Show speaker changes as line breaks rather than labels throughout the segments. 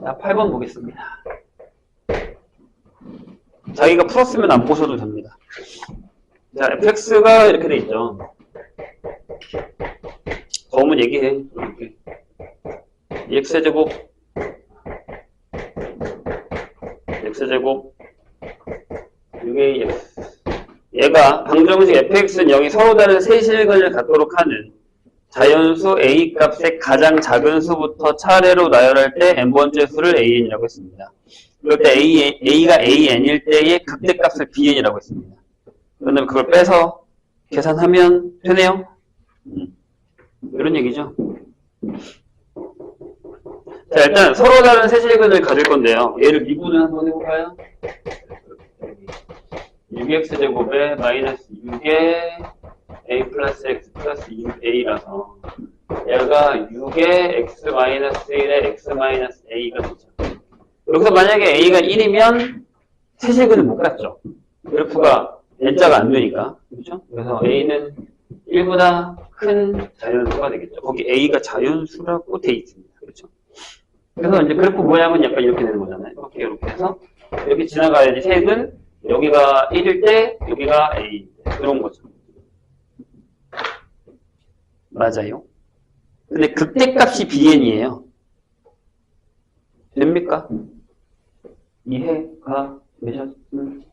자, 8번 보겠습니다. 자기가 풀었으면 안 보셔도 됩니다. 자, fx가 이렇게 돼 있죠. 더우면 얘기해. 이렇게. x제곱 x제곱 6ax. 얘가 방정식 fx는 0이 서로 다른 세실근을 갖도록 하는 자연수 a 값의 가장 작은 수부터 차례로 나열할 때 n번째 수를 an이라고 했습니다. 그럴 때 a가 an일 때의 극대값을 bn이라고 했습니다. 그런데 그걸 빼서 계산하면 되네요. 이런 얘기죠. 자, 일단 서로 다른 세실근을 가질 건데요. 얘를 미분을 한번 해볼까요? 6x제곱에 마이너스 6에 a 플러스 x 플러스 6a라서 얘가 6에 x 마이너스 1에 x 마이너스 a가 되죠. 여기서 만약에 a가 1이면 세실근을 못 갖죠. 그래프가 n자가 안 되니까. 그렇죠? 그래서 a는 1보다 큰 자연수가 되겠죠. 거기 a가 자연수라고 돼 있습니다. 그렇죠? 그래서 이제 그래프 모양은 약간 이렇게 되는 거잖아요. 이렇게 해서 여기 지나가야지 색은 여기가 1일 때 여기가 a 그런 거죠. 맞아요. 근데 극대값이 bn이에요. 됩니까? 이해가 되셨습니까?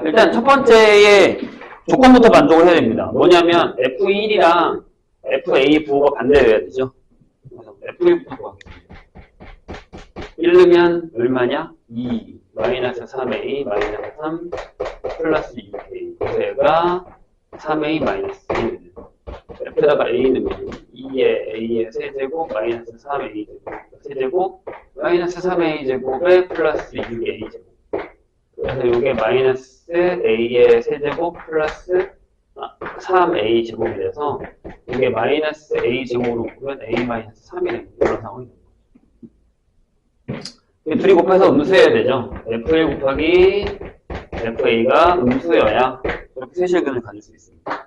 일단 첫 번째의 조건부터 만족을 해야 됩니다. 뭐냐면 F1이랑 FA 부호가 반대여야 되죠. 그래서 F1부터 구하겠습니다. 1넣으면 얼마냐? 2 마이너스 3A 마이너스 3 플러스 6A. 그래서 얘가 3A 마이너스 1. F에다가 A 넣으면 2의 A의 세제곱 마이너스 3A 제곱 세제곱 마이너스 3A 제곱에 플러스 6A 제곱. 그래서 이게 마이너스 A의 세제곱 플러스 3A 제곱이 돼서 이게 마이너스 A 제곱으로 보면 A 마이너스 3이 되는 이런 상황이 됩니다. 둘이 곱해서 음수해야 되죠. F1 곱하기 FA가 음수여야 이렇게 세실근을 가질 수 있습니다.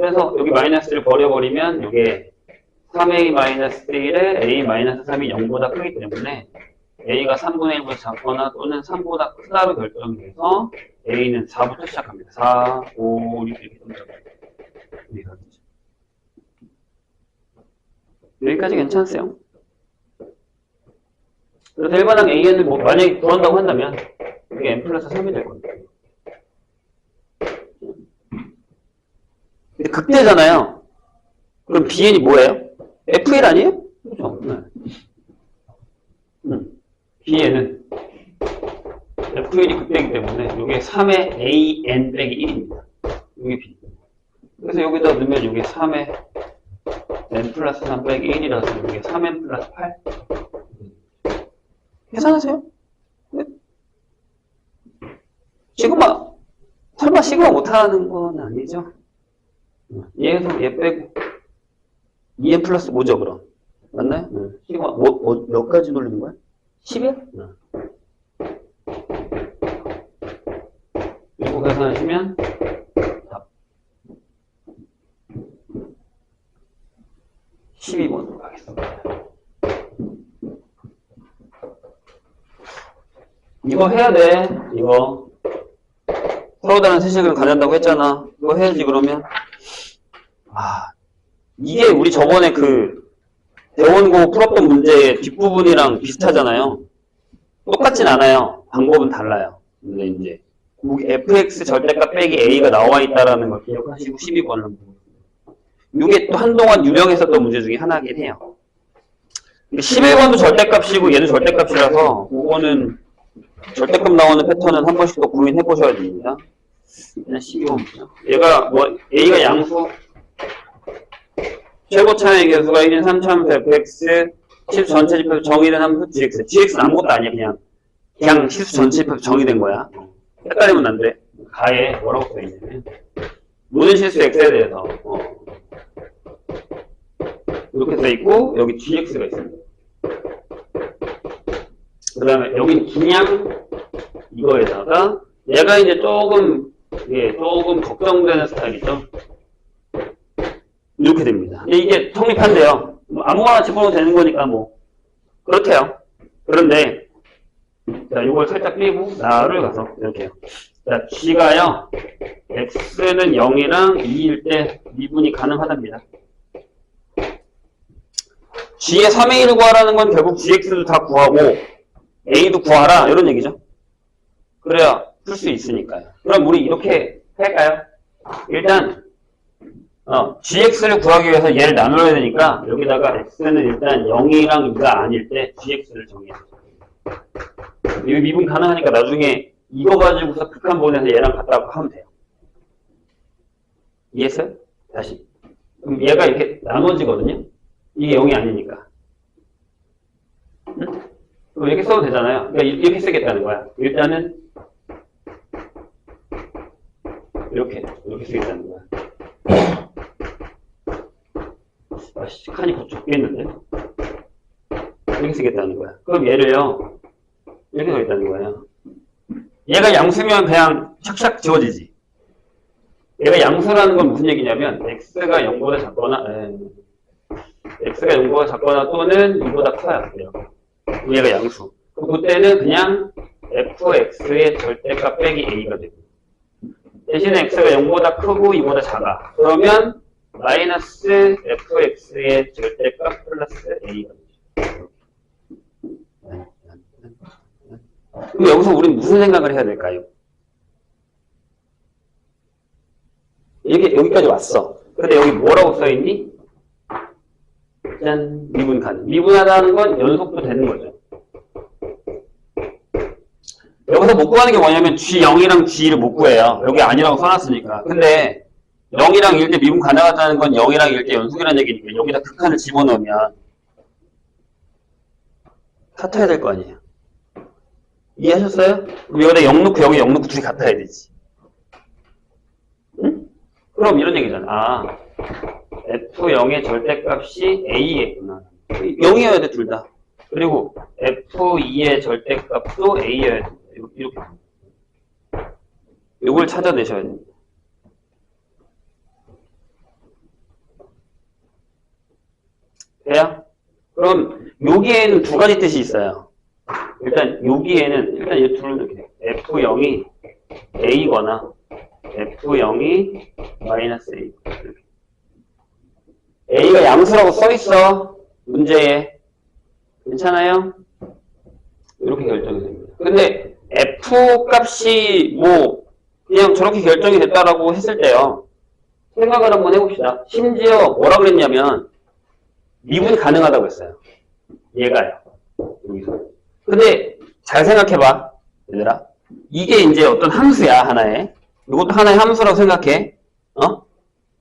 그래서 여기 마이너스를 버려버리면 이게 3A 마이너스 1에 A 마이너스 3이 0보다 크기 때문에 A가 3분의 1보다 작거나 또는 3보다 크다로 결정돼서 A는 4부터 시작합니다. 4, 5, 6 이렇게 점점 여기까지 괜찮으세요? 그래서 1번항 AN을 만약에 구한다고 한다면 이게 n 플러스 3이 될 겁니다. 근데 극대잖아요. 그럼 BN이 뭐예요? FL 아니에요? 그렇죠. BN은 FL이 극대이기 때문에 이게 3의 AN 빼기 1입니다. 이게 B. 그래서 여기다 넣으면 이게 3의 N 플러스 3 빼기 1이라서 이게 3N 플러스 8. 계산하세요. 네? 시그마, 설마 시그마 못하는 건 아니죠? 얘에서 얘 빼고 2n 플러스 5죠 그럼 맞나요? 시그마 몇 가지 돌리는 거야? 10이야? 이거 계산하시면 답 12번으로 가겠습니다. 이거 해야 돼. 이거 서로 다른 세식을 가진다고 했잖아. 이거 해야지. 그러면 이게 우리 저번에 그 대원고 풀었던 문제의 뒷부분이랑 비슷하잖아요. 똑같진 않아요. 방법은 달라요. 근데 이제 fx 절대값 빼기 a가 나와 있다라는 걸 기억하시고 12번을 보고 이게 또 한동안 유명했었던 문제 중에 하나긴 해요. 11번도 절대값이고 얘는 절대값이라서 그거는 절대값 나오는 패턴은 한 번씩 더 고민해 보셔야 됩니다. 그냥 12번부터. 얘가 a가 양수 최고 차의 개수가 1인 3차함수 fx 실수 전체 집합 정의된 함수 gx. gx는 아무것도 아니야. 그냥 실수 전체 집합 정의된 거야. 헷갈리면 안 돼. 가에 뭐라고 써있냐면 모든 실수 x에 대해서 이렇게 써있고 여기 gx가 있습니다. 그 다음에 여기 그냥 이거에다가 얘가 이제 조금 걱정되는 스타일이죠. 이렇게 됩니다. 이게 성립한대요. 아무거나 집어넣어도 되는 거니까 그렇대요. 그런데 자, 이걸 살짝 빼고 나를 가서 이렇게 해요. 자, g가요. x는 0이랑 2일 때 미분이 가능하답니다. g의 3의 1을 구하라는 건 결국 gx도 다 구하고 a도 구하라 이런 얘기죠. 그래야 풀 수 있으니까요. 그럼 우리 이렇게 할까요? 일단 gx를 구하기 위해서 얘를 나눠야 되니까 여기다가 x는 일단 0이랑 2가 아닐 때 gx를 정해야 돼요. 이거 미분 가능하니까 나중에 이거 가지고서 극한 보내서 얘랑 같다고 하면 돼요. 이해했어요? 다시. 그럼 얘가 이렇게 나눠지거든요. 이게 0이 아니니까. 응? 그럼 이렇게 써도 되잖아요. 그러니까 이렇게 쓰겠다는 거야. 일단은 이렇게 쓰겠다는 거야. 아씨, 칸이 더 좁겠는데? 이렇게 쓰겠다는 거야. 그럼 얘를요, 이렇게 쓰겠다는 거예요. 얘가 양수면 그냥 샥샥 지워지지. 얘가 양수라는 건 무슨 얘기냐면, x가 0보다 작거나, x가 0보다 작거나 또는 2보다 커야 돼요. 얘가 양수. 그럼 그때는 그냥 fx의 절대값 빼기 a가 되고, 대신에 x가 0보다 크고 2보다 작아. 그러면 마이너스 fx의 절대값 플러스 a가 되죠. 그럼 여기서 우리는 무슨 생각을 해야 될까요? 이렇게 여기까지 왔어. 근데 여기 뭐라고 써있니? 짠, 미분 가능. 미분하다는 건 연속도 되는 거죠. 여기서 못 구하는 게 뭐냐면 G0이랑 G2를 못 구해요. 여기 아니라고 써놨으니까. 근데 0이랑 1 때 미분 가능하다는 건 0이랑 1 때 연속이라는 얘기니까 여기다 극한을 집어넣으면 같아야 될 거 아니에요. 이해하셨어요? 그럼 여기다 0 넣고 여기 0 넣고 둘이 같아야 되지. 응? 그럼 이런 얘기잖아. 아, F0의 절대값이 A겠구나. 0이어야 돼, 둘 다. 그리고 F2의 절대값도 A여야 돼. 이렇게. 이걸 찾아내셔야 됩니다. 돼요? 그럼 여기에는 두 가지 뜻이 있어요. 일단 여기에는 일단 이 둘을 이렇게 F0이 A거나 F0이 마이너스 A. A가 양수라고 써있어. 문제에. 괜찮아요? 이렇게 결정이 됩니다. 근데 F 값이 뭐 그냥 저렇게 결정이 됐다라고 했을 때요. 생각을 한번 해봅시다. 심지어 뭐라 그랬냐면 미분이 가능하다고 했어요. 얘가요. 여기서. 근데 잘 생각해봐. 얘들아. 이게 이제 어떤 함수야, 하나의. 이것도 하나의 함수라고 생각해.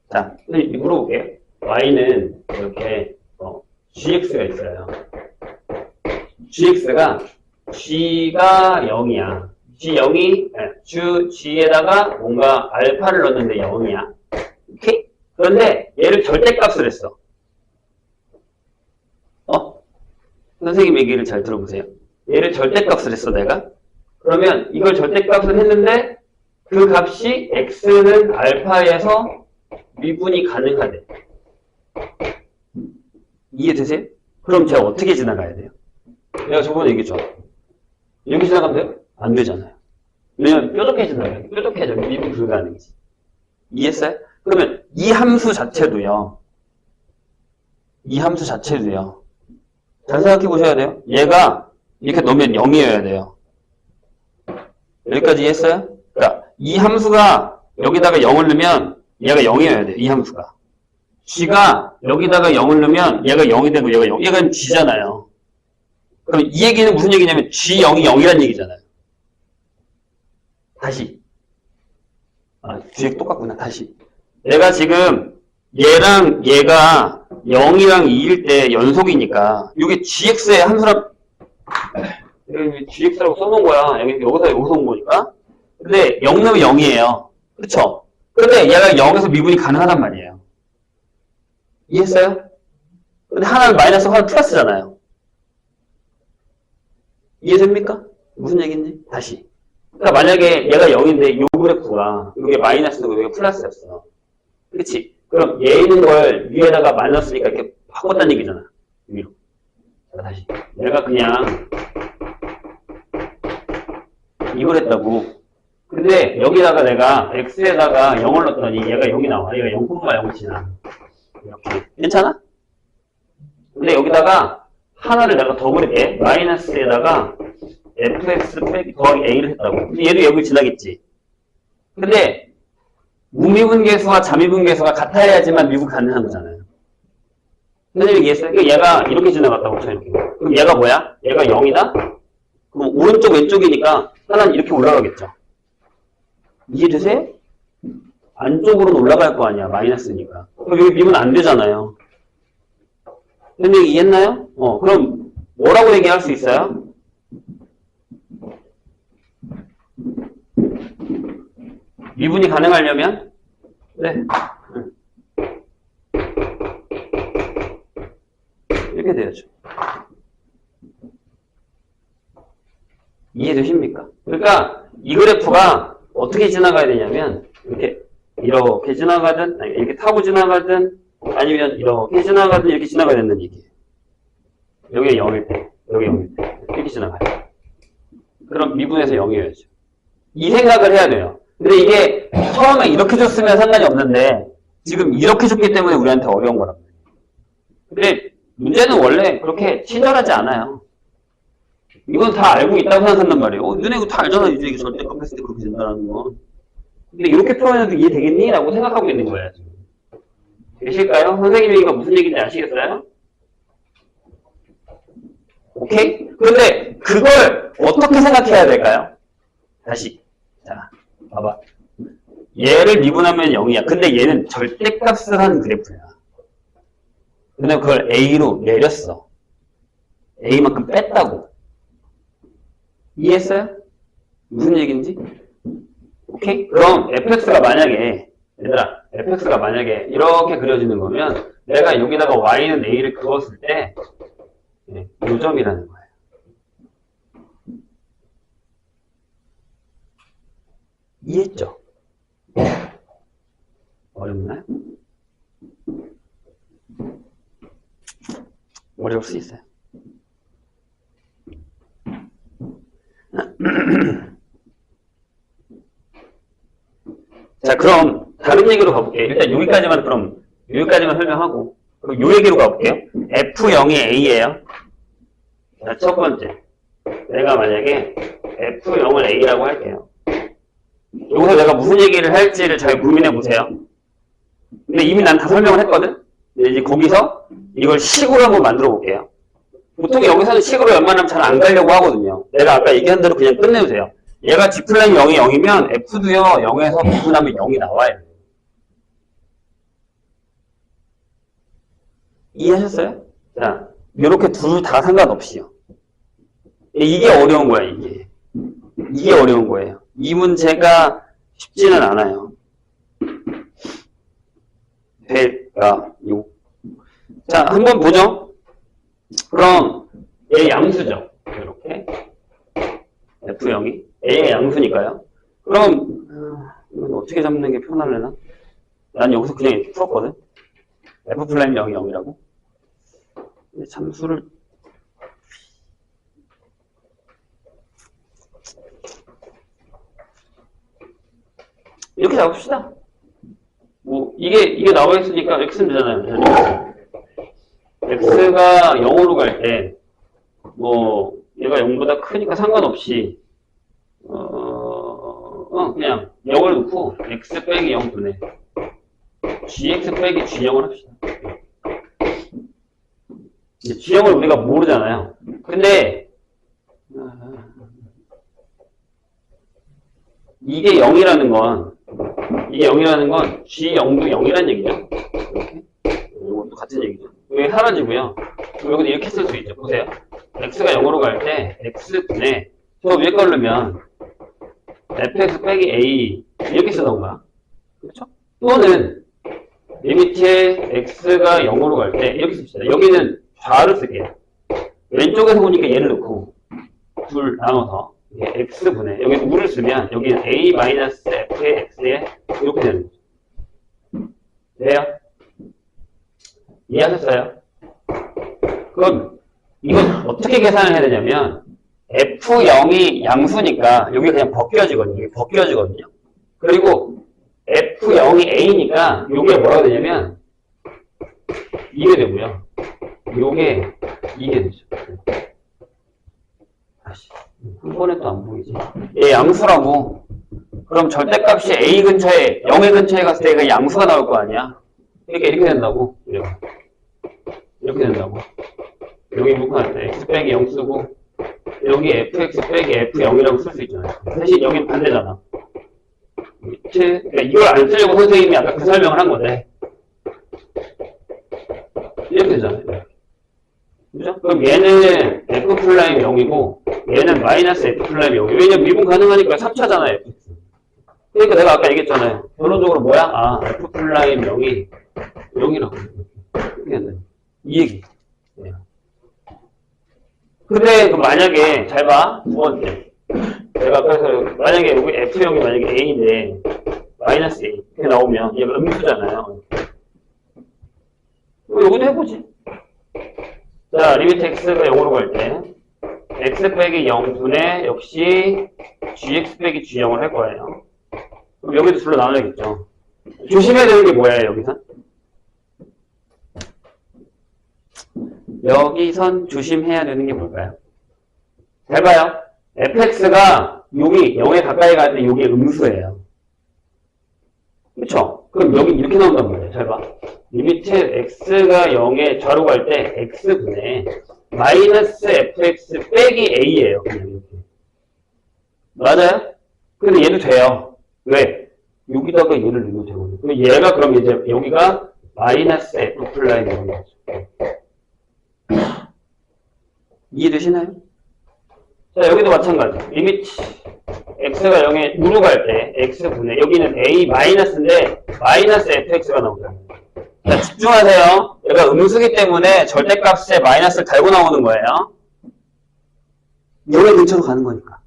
자, 물어볼게요. y는 이렇게 gx가 있어요. gx가 g가 0이야. g에다가 뭔가 알파를 넣었는데 0이야. 오케이? 그런데 얘를 절대값을 했어. 선생님 얘기를 잘 들어보세요. 얘를 절대값을 했어, 내가. 그러면 이걸 절대값을 했는데 그 값이 x는 알파에서 미분이 가능하대. 이해되세요? 그럼 제가 어떻게 지나가야 돼요? 내가 저번에 얘기했죠. 이렇게 지나가면 돼요? 안 되잖아요. 왜냐면 뾰족해지나요? 뾰족해져. 미분 불가능이지. 이해했어요? 그러면 이 함수 자체도요. 잘 생각해 보셔야 돼요. 얘가 이렇게 넣으면 0이어야 돼요. 여기까지 이해했어요? 그러니까 이 함수가 여기다가 0을 넣으면 얘가 0이어야 돼요. 이 함수가. g가 여기다가 0을 넣으면 얘가 0이 되고 얘가 0. 얘가 g잖아요. 그럼 이 얘기는 무슨 얘기냐면 g0이 0이라는 얘기잖아요. 다시. 뒤에 똑같구나. 다시. 내가 지금 얘랑 얘가 0이랑 2일 때 연속이니까 이게 gx의 함수라 여기 gx라고 써놓은 거야. 여기서 온 거니까. 근데 0 넣으면 0이에요. 그쵸? 근데 얘가 0에서 미분이 가능하단 말이에요. 이해했어요? 근데 하나는 마이너스, 하나는 플러스잖아요. 이해됩니까? 무슨 얘기인지? 다시. 그러니까 만약에 얘가 0인데 이 그래프가 이게 마이너스고 이게 플러스였어. 그치? 그럼 얘 있는 걸 위에다가 마이너스니까 이렇게 바꿨다는 얘기잖아. 위로. 자, 다시. 내가 그냥 이걸 했다고. 근데 여기다가 내가 x에다가 0을 넣었더니 얘가 0이 나와. 얘가 0,0을 지나. 이렇게. 괜찮아? 근데 여기다가 하나를 내가 더 그릴게. 마이너스에다가 fx 빼기 더하기 a를 했다고. 근데 얘도 여기 지나겠지. 근데 무미분계수와 자미분계수가 같아야지만 미분 가능한 거잖아요. 선생님 이해했어요? 그러니까 얘가 이렇게 지나갔다고 쳐 이렇게. 그럼 얘가 뭐야? 얘가 0이다? 그럼 오른쪽 왼쪽이니까 하나는 이렇게 올라가겠죠. 이해되세요? 안쪽으로는 올라갈 거 아니야. 마이너스니까. 그럼 여기 미분 안 되잖아요. 선생님 이해했나요? 그럼 뭐라고 얘기할 수 있어요? 미분이 가능하려면? 네. 이렇게 돼야죠. 이해되십니까? 그러니까 이 그래프가 어떻게 지나가야 되냐면 이렇게 지나가든 아니, 이렇게 타고 지나가든 아니면 이렇게 지나가든 이렇게 지나가야 된다는 얘기예요. 여기가 0일 때 여기 0일 때 이렇게 지나가요. 그럼 미분에서 0이어야죠. 이 생각을 해야 돼요. 근데 이게 처음에 이렇게 줬으면 상관이 없는데 지금 이렇게 줬기 때문에 우리한테 어려운 거란 말이에요. 근데 문제는 원래 그렇게 친절하지 않아요. 이건 다 알고 있다고 생각한단 말이에요. 너네 이거 다 알잖아. 이제 절대값 했을 때 그렇게 된다는 건. 근데 이렇게 표현해도 이해되겠니? 라고 생각하고 있는 거예요. 지금. 되실까요? 선생님이 이거 무슨 얘기인지 아시겠어요? 오케이? 그런데 그걸 어떻게 생각해야 될까요? 다시. 자, 봐봐. 얘를 미분하면 0이야. 근데 얘는 절대값을 한 그래프야. 근데 그걸 A로 내렸어. A만큼 뺐다고. 이해했어요? 무슨 얘기인지? 오케이? 그럼 fx가 만약에 얘들아 fx가 만약에 이렇게 그려지는 거면 내가 여기다가 y는 a를 그었을 때 요점이라는 거예요. 이해했죠? 어렵나요? 어려울 수 있어요. 자, 그럼 다른 얘기로 가볼게요. 일단 여기까지만 설명하고 그럼 요 얘기로 가볼게요. F0이 A예요. 자, 첫 번째. 내가 만약에 F0을 A라고 할게요. 여기서 내가 무슨 얘기를 할지를 잘 고민해 보세요. 근데 이미 난 다 설명을 했거든? 근데 이제 거기서 이걸 식으로 한번 만들어 볼게요. 보통 여기서는 식으로 웬만하면 잘 안 가려고 하거든요. 내가 아까 얘기한 대로 그냥 끝내주세요. 얘가 G'이 0이 0이면 F도요 0에서 미분하면 0이 나와요. 이해하셨어요? 자, 이렇게 둘 다 상관없이요. 이게 어려운 거야, 이게. 이게 어려운 거예요. 이 문제가 쉽지는 않아요. 자, 한번 보죠. 그럼 얘 양수죠. 이렇게. F0이. A의 양수니까요. 그럼 이건 어떻게 잡는 게 편할래나? 난 여기서 그냥 이렇게 풀었거든. F'0이 0이라고. 근데 참수를 이렇게 잡읍시다. 뭐 이게 나와 있으니까 x는 되잖아요. x가 0으로 갈 때 뭐 얘가 0보다 크니까 상관없이 그냥 0을 놓고 x 빼기 0 분해 gx 빼기 g0을 합시다. g0을 우리가 모르잖아요. 근데 이게 0이라는 건 g0도 0이라는 얘기죠. 이렇게. 이것도 같은 얘기죠. 왜 사라지고요. 여기도 이렇게 쓸 수 있죠. 보세요. x가 0으로 갈 때 x분의 저 위에 걸 넣으면 fx 빼기 a 이렇게 쓰던가. 그렇죠? 또는 리미트에 x가 0으로 갈 때 이렇게 씁시다. 여기는 좌를 쓸게요. 왼쪽에서 보니까 얘를 넣고 둘 나눠서 x분의 여기 우를 쓰면 여기는 a-f의 x에 이렇게 되는 거죠. 돼요? 이해하셨어요? 그럼 이건 어떻게 계산을 해야 되냐면 F0이 양수니까 여기 그냥 벗겨지거든요. 여기 벗겨지거든요. 그리고 F0이 A니까 요게 뭐라고 되냐면 이게 되고요. 요게 이게 되죠. 다시 한 번에 또 안 보이지. 얘 양수라고. 그럼 절대값이 A 근처에 0의 근처에 갔을 때 그 양수가 나올 거 아니야. 이렇게 된다고. 이렇게 된다고. 여기 묶어할 때 x 빼기 0 쓰고 여기 fx 빼기 f0이라고 쓸 수 있잖아요. 사실 여기는 반대잖아. 그러니까 이걸 안 쓰려고 선생님이 아까 그 설명을 한 건데 이렇게 되잖아요. 그죠? 그럼 얘는 f 플라임 0이고 얘는 마이너스 f 플라임 0이고 왜냐면 미분 가능하니까 3차잖아요. 그러니까 내가 아까 얘기했잖아요. 결론적으로 뭐야? 아 f 플라임 0이 0이라고 이렇게 된다. 이 얘기. 네. 근데 만약에 잘 봐. 두 번째. 내가 그래서 만약에 여기 F0이 만약에 A인데 마이너스 A 이렇게 나오면 얘가 음수잖아요. 여기도 해보지. 자, 리미트 x가 0으로 갈 때 x 빼기 0분의 역시 gx 빼기 g0을 할 거예요. 그럼 여기도 둘로 나눠야겠죠. 조심해야 되는 게 뭐예요, 여기선? 여기선 조심해야 되는 게 뭘까요? 잘 봐요. fx가 여기 0에 가까이 갈 때 여기 음수예요. 그쵸? 그럼 여기 이렇게 나온단 말이에요. 잘 봐. 리미트 x가 0에 좌로 갈 때 x분의 마이너스 fx 빼기 a예요. 그냥 이렇게. 맞아요? 근데 얘도 돼요. 왜? 여기다가 얘를 넣으면 되거든요. 그럼 얘가 그럼 이제 여기가 마이너스 f 플라임 0이죠. 이해되시나요? 자, 여기도 마찬가지. 리미트 x가 0에 우로 갈 때 x분의 여기는 a 마이너스인데 마이너스 fx가 나온다. 자, 집중하세요. 얘가 음수기 때문에 절대값에 마이너스를 달고 나오는 거예요. 여기 근처로 가는 거니까.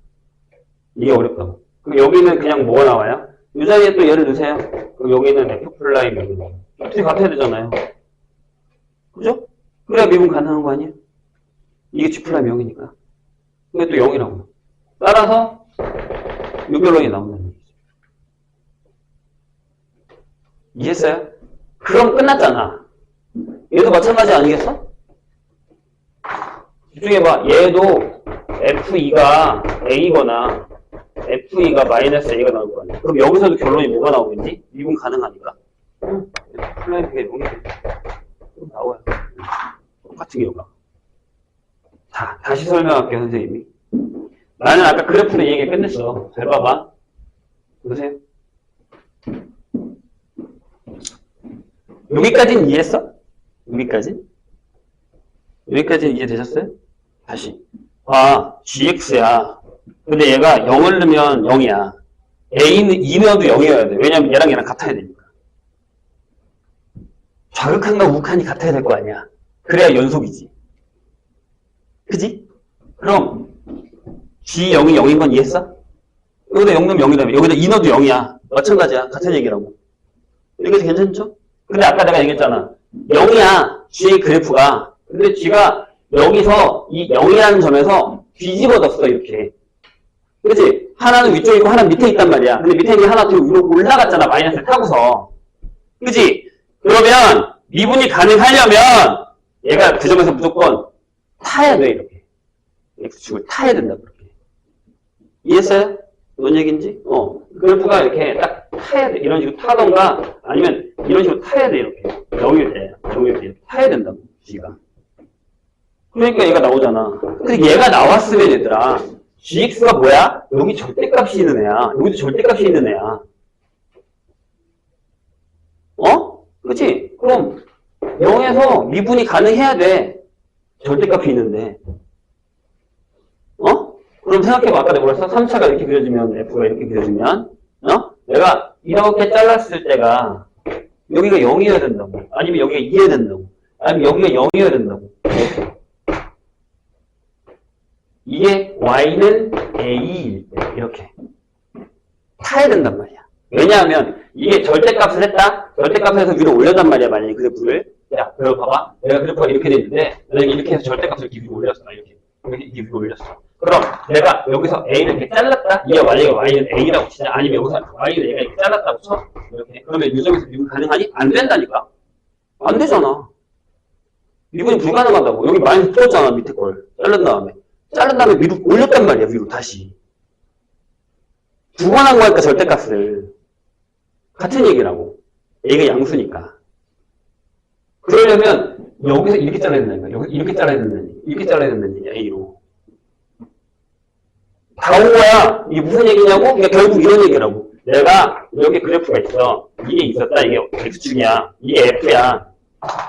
이게 어렵다고. 그럼 여기는 그냥 뭐가 나와요? 이 자리에 또 얘를 넣으세요. 그럼 여기는 f 플라임 0이 어떻게 같아야 되잖아요. 그죠? 그래야 미분 가능한 거 아니에요? 이게 g 플라임 0이니까. 이게 또 0이라고. 따라서 유별론이 나온다는 얘기죠. 이해했어요? 그럼 끝났잖아. 얘도 마찬가지 아니겠어? 집중해봐. 얘도 F2가 A거나 F2가 마이너스 A가 나올 거 아니야. 그럼 여기서도 결론이 뭐가 나오겠니? 미분 가능하니까. 플라임 그게 0이 나와요. 똑같은 경우가. 자, 다시 설명할게요, 선생님이. 나는 아까 그래프로 얘기 끝냈어. 잘 봐봐. 보세요. 여기까지는 이해했어? 여기까지? 여기까지는 이해되셨어요? 다시. 아, gx야. 근데 얘가 0을 넣으면 0이야. a는 2 넣어도 0이어야 돼. 왜냐면 얘랑 같아야 되니까. 좌극한과 우극한이 같아야 될 거 아니야. 그래야 연속이지. 그지? 그럼 g0이 0인 건 이해했어? 여기다 0 넣으면 0이라며. 여기다 2 넣어도 0이야. 마찬가지야. 같은 얘기라고. 여기까지 괜찮죠? 근데 아까 내가 얘기했잖아. 0이야. g의 그래프가. 근데 g가 여기서 이 0이라는 점에서 뒤집어졌어. 이렇게. 그치? 하나는 위쪽에 있고 하나는 밑에 있단 말이야. 근데 밑에 있는 하나 뒤로 위로 올라갔잖아. 마이너스를 타고서. 그치? 그러면 미분이 가능하려면 얘가 그 점에서 무조건 타야 돼. 이렇게. x축을 타야 된다. 그렇게. 이해했어요? 뭔 얘기인지? 그래프가 이렇게 딱 타야 돼. 이런 식으로 타던가 아니면 이런 식으로 타야 돼. 이렇게. 0일 때. 0일 때. 이렇게 타야 된다고. g가. 그러니까 얘가 나오잖아. 근데 얘가 나왔으면 얘들아. gx가 뭐야? 여기 절대값이 있는 애야. 여기도 절대값이 있는 애야. 그치? 그럼 0에서 미분이 가능해야 돼. 절대값이 있는데. 그럼 생각해봐. 아까 내가 그랬어? 3차가 이렇게 그려지면, f가 이렇게 그려지면, 내가 이렇게 잘랐을 때가, 여기가 0이어야 된다고. 아니면 여기가 2여야 된다고. 아니면 여기가 0이어야 된다고. 이렇게. 이게 y는 a일 때, 이렇게. 타야 된단 말이야. 왜냐하면, 이게 절대값을 했다? 절대값에서 위로 올렸단 말이야, 만약에 그래프를. 야, 그래서 봐봐. 내가 그래프가 이렇게 돼 있는데, 만약에 이렇게 해서 절대값을 이렇게 위로 올렸어. 이렇게 위로 올렸어. 그럼 내가 여기서 A를 이렇게 잘랐다. 이게 만약에 Y는 A라고 치자. 아니면 여기서 Y는 A가 이렇게 잘랐다고 쳐. 이렇게. 그러면 유점에서 미분 가능하니? 안 된다니까. 안 되잖아. 미분이 불가능하다고. 여기 마이너스 풀었잖아. 밑에 걸. 자른 다음에 위로 올렸단 말이야. 위로 다시. 두 번 한 거니까 절대값을. 같은 얘기라고. A가 양수니까. 그러려면 여기서 이렇게 잘라야 된다니까. 여기 이렇게 잘라야 된다니. 이렇게 잘라야 된다니. A로. 다 온 거야. 이게 무슨 얘기냐고? 그러니까 결국 이런 얘기라고. 내가 여기 그래프가 있어. 이게 있었다. 이게 X축이야. 이게 F야.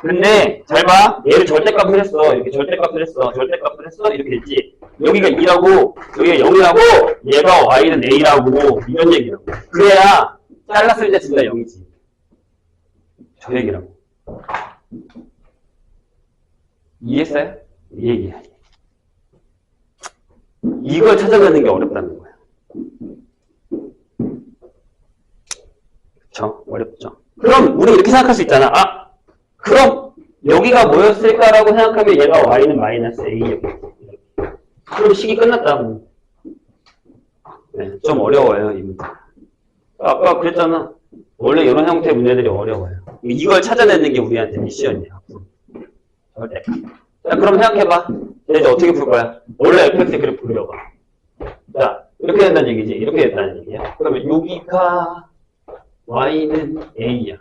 근데 잘 봐. 얘를 절대값을 했어. 이렇게 절대값을 했어. 이렇게 했지. 여기가 2라고 여기가 0이라고 얘가 Y는 A라고 이런 얘기라고. 그래야 잘랐을 때 진짜 0이지. 저 얘기라고. 이해했어요? 이 얘기야. 이걸 찾아내는 게 어렵다는 거야. 그쵸? 어렵죠. 그럼 우리 이렇게 생각할 수 있잖아. 아! 그럼 여기가 뭐였을까라고 생각하면 얘가 Y는 마이너스 A. 그럼 식이 끝났다고. 네, 좀 어려워요, 이 문제. 아까 그랬잖아. 원래 이런 형태의 문제들이 어려워요. 이걸 찾아내는 게 우리한테 미션이야. 절대. 자, 그럼 생각해봐. 이제 어떻게 풀 거야? 원래 fx 그래프 그려봐. 자, 이렇게 된다는 얘기지. 이렇게 된다는 얘기야. 그러면 여기가 y는 a야.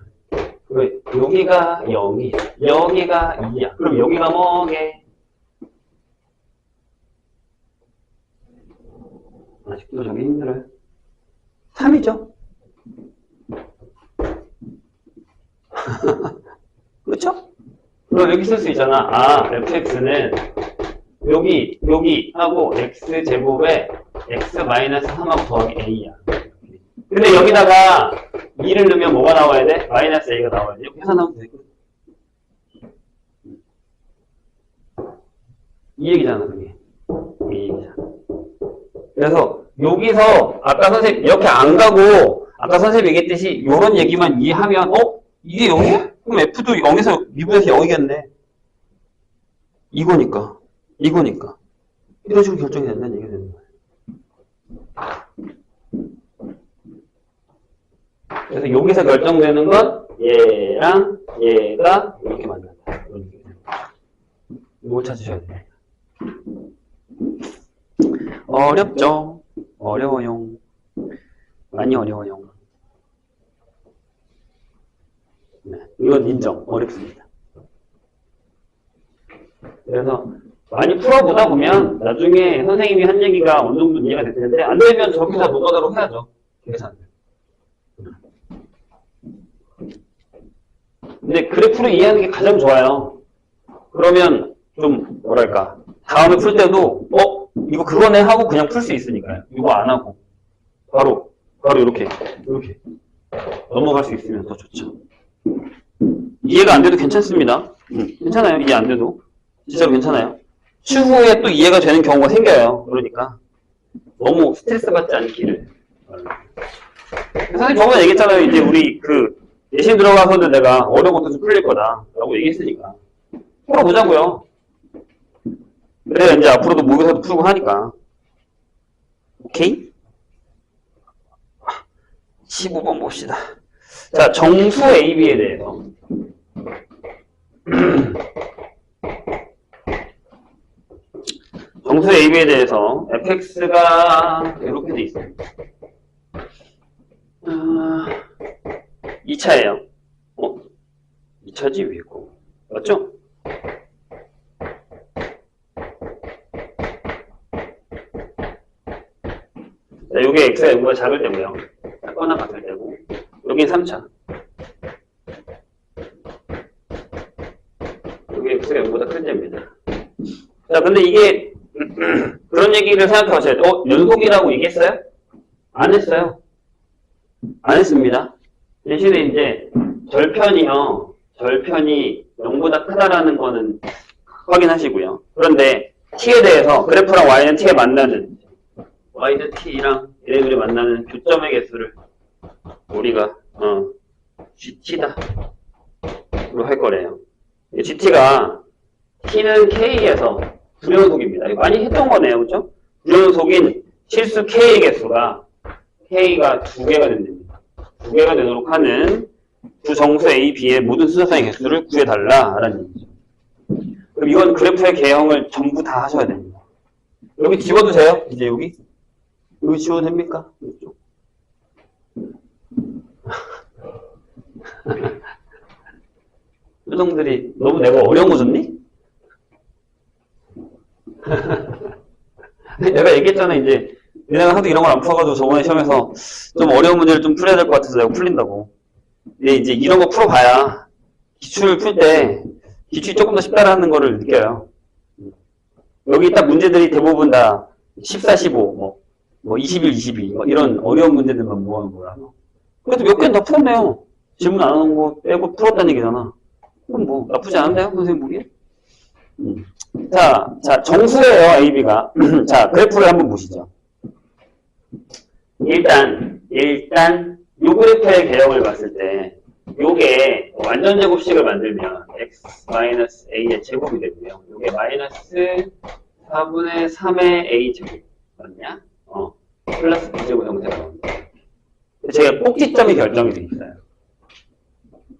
그리고 여기가 0이야. 여기가 2야. 그럼 여기가 뭐게? 아직도 저기 힘들어요. 3이죠? 그렇죠? 그럼 여기 쓸 수 있잖아. 아, fx는 여기 하고 x제곱에 x-3하고 더하기 a야. 근데 여기다가 2를 넣으면 뭐가 나와야 돼? 마이너스 a가 나와야 돼. 이렇게 계산하면 되거든. 이 얘기잖아, 그게. 이 얘기잖아. 그래서 여기서 아까 선생님 이렇게 안 가고 아까 선생님이 얘기했듯이 이런 얘기만 이해하면 이게 0이야? 그럼 F도 0에서 미분에서 0이겠네. 이거니까. 이런 식으로 결정이 된다는 얘기가 되는 거야. 그래서 여기서 결정되는 건 얘랑 얘가 이렇게 만난다. 이걸 찾으셔야 돼요. 어렵죠? 어려워요. 많이 어려워요. 네, 이건 인정. 어렵습니다. 그래서 많이 풀어보다 보면 나중에 선생님이 한 얘기가 어느 정도 이해가 될 텐데 안 되면 저기서 노가다로 해야죠. 계산. 근데 그래프를 이해하는 게 가장 좋아요. 그러면 좀 뭐랄까 다음에 풀 때도 이거 그거네 하고 그냥 풀 수 있으니까요. 이거 안 하고 바로 이렇게 넘어갈 수 있으면 더 좋죠. 이해가 안 돼도 괜찮습니다. 괜찮아요. 이해 안 돼도 진짜로 괜찮아요. 추후에 또 이해가 되는 경우가 생겨요. 그러니까 너무 스트레스 받지 않기를. 선생님 저번에 얘기했잖아요. 이제 우리 그 예신 들어가서는 내가 어려운 것도 좀 풀릴 거다라고 얘기했으니까 풀어보자고요. 그래 이제 앞으로도 모의고사도 풀고 하니까. 오케이? 15번 봅시다. 자, 정수 AB에 대해서. 정수 AB에 대해서 fx가 이렇게 돼 있어요. 2차예요. 2차지 위고. 맞죠? 자, 요게 x가 0보다 작을 때고요. 작거나 같을 때고. 여긴 3차. 여기 x가 0보다 큰 점입니다. 자, 근데 이게 그런 얘기를 생각해 보셔야 돼요. 연속이라고 얘기했어요? 안 했어요. 안 했습니다. 대신에 이제 절편이요. 절편이 0보다 크다라는 거는 확인하시고요. 그런데 t에 대해서 그래프랑 y는 t에 만나는 y는 t랑 얘네들이 만나는 교점의 개수를 우리가 gt다 로 할 거래요. gt가 t는 k에서 불연속입니다. 많이 했던 거네요. 그죠? 불연속인 실수 K의 개수가 K가 2개가 된답니다. 2개가 되도록 하는 두 정수 A, B의 모든 수소상의 개수를 구해달라라는 얘기죠. 그럼 이건 그래프의 개형을 전부 다 하셔야 됩니다. 여기 지워도 돼요? 이제 여기 지워도 됩니까? 이쪽. 표정들이 너무 내가 어려운 거 줬니? 내가 얘기했잖아. 이제 내가 하도 이런 걸 안 풀어가지고 저번에 시험에서 좀 어려운 문제를 좀 풀어야 될 것 같아서 내가 풀린다고. 근데 이제 이런 거 풀어봐야 기출을 풀 때 기출이 조금 더 쉽다라는 거를 느껴요. 여기 딱 문제들이 대부분 다 14, 15, 21, 22 이런 어려운 문제들만 모아놓은 거라. 그래도 몇 개는 다 풀었네요. 질문 안 하는 거 빼고 풀었다는 얘기잖아. 그럼 뭐 나쁘지 않은데요, 선생님 보기에? 자, 정수예요, AB가. 자, 그래프를 한번 보시죠. 일단 요 그래프의 개형을 봤을 때 요게 완전 제곱식을 만들면 x-a의 제곱이 되고요. 요게 마이너스 4분의 3의 a 제곱 맞냐? 플러스 b 제곱 형태가 나옵니다. 제가 꼭지점이 결정이 돼 있어요.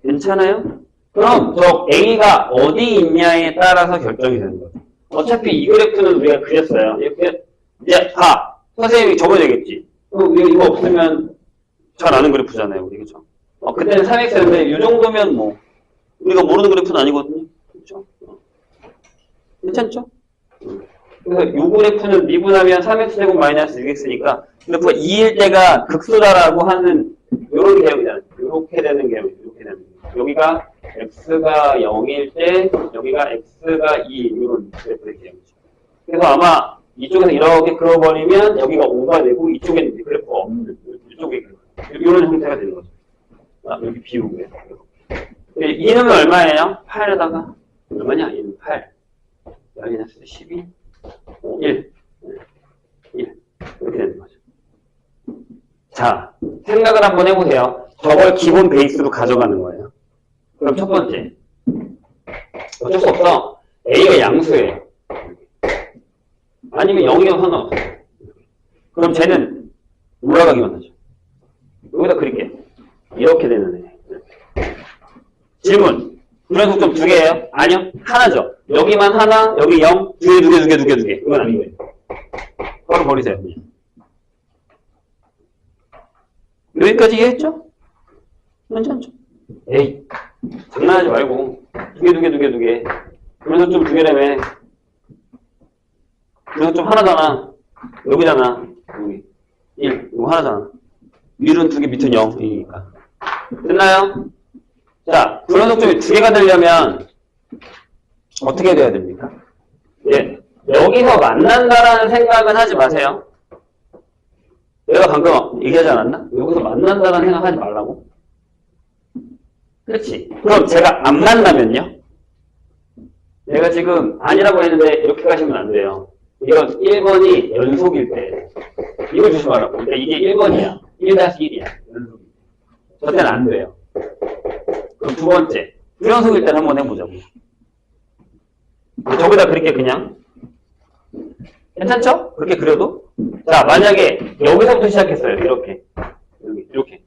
괜찮아요? 그럼 저 a가 어디 있냐에 따라서 결정이 되는 거죠. 어차피 이 그래프는 우리가 그렸어요. 이렇게 이제 선생님이 저번에 얘기했지. 이거 없으면 잘 아는 그래프잖아요, 우리 그죠? 그때는 3x였는데 이 정도면 뭐 우리가 모르는 그래프는 아니거든요, 그렇죠? 괜찮죠? 그래서 이 그래프는 미분하면 3x제곱 마이너스 6x니까 그래프가 2일 때가 극소다라고 하는 이런 개형이잖아요. 이렇게 되는 개형이죠. 이렇게 되는 개형. 여기가 x가 0일 때 여기가 x가 2 이런 그래프의 개형이죠. 그래서 아마 이쪽에서 이렇게 그려버리면 여기가 5가 되고 이쪽에는 이제 그래프가 없는 이쪽에 이런 형태가 되는 거죠. 여기 비우고요. 2는 얼마예요? 8에다가 얼마냐? 2는 8 마이너스 12 1 이렇게 되는 거죠. 자, 생각을 한번 해보세요. 저걸 기본 베이스로 가져가는 거예요. 그럼 첫 번째 어쩔 수 없어. A가 양수예요. 아니면 0이면 상관없어. 그럼 쟤는 올라가기만 하죠. 여기다 그릴게요. 이렇게 되는 애. 질문. 불연속점 2개예요? 아니요. 하나죠. 여기만 하나, 여기 0, 2개. 이건 아닌 거예요. 바로 버리세요. 여기까지 이해했죠? 괜찮죠? 에이, 장난하지 말고 2개. 불연속점 2개라며. 불연속점 하나잖아. 여기잖아. 여기 1, 이거 하나잖아. 위로는 2개, 밑은 0이니까. 됐나요? 자, 불연속점이 2개가 되려면 어떻게 돼야 됩니까? 예, 여기서 만난다라는 생각은 하지 마세요. 내가 방금 얘기하지 않았나? 여기서 만난다라는 생각 하지 말라고? 그렇지. 그럼 제가 안 만나면요? 내가 지금 아니라고 했는데 이렇게 가시면 안 돼요. 이건 1번이 연속일 때 이거 조심하라고. 그러니까 이게 1번이야. 1-1이야. 연속일 때. 저 때는 안 돼요. 그럼 두 번째, 불연속일 때는 한번 해보자고. 저기다 그렇게 그냥. 괜찮죠? 그렇게 그려도? 자, 만약에 여기서부터 시작했어요. 이렇게. 이렇게.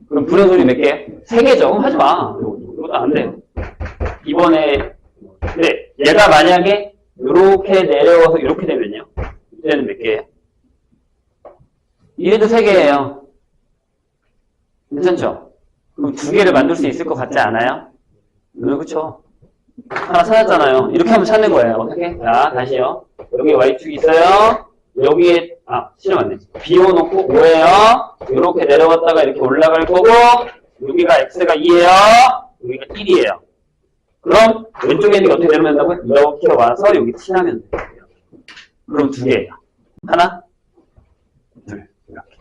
그럼 불연속이 몇 개? 3개죠. 하지 마. 이것도 안 돼요. 이번에, 근데 얘가 만약에 이렇게 내려와서 이렇게 되면요. 이때는 몇 개예요? 얘도 3개예요. 괜찮죠? 그럼 2개를 만들 수 있을 것 같지 않아요? 그쵸? 하나 찾았잖아요. 이렇게 하면 찾는 거예요. 어떻게? 자, 다시요. 여기 y축이 있어요. 여기에, 실험 안 되지. 비워놓고 5예요. 이렇게 내려갔다가 이렇게 올라갈 거고, 여기가 x가 2예요. 여기가 1이에요. 그럼 왼쪽에 있는 게 어떻게 내려간다고요? 이렇게 와서 여기 칠하면 돼요. 그럼 2개예요. 하나, 둘, 이렇게.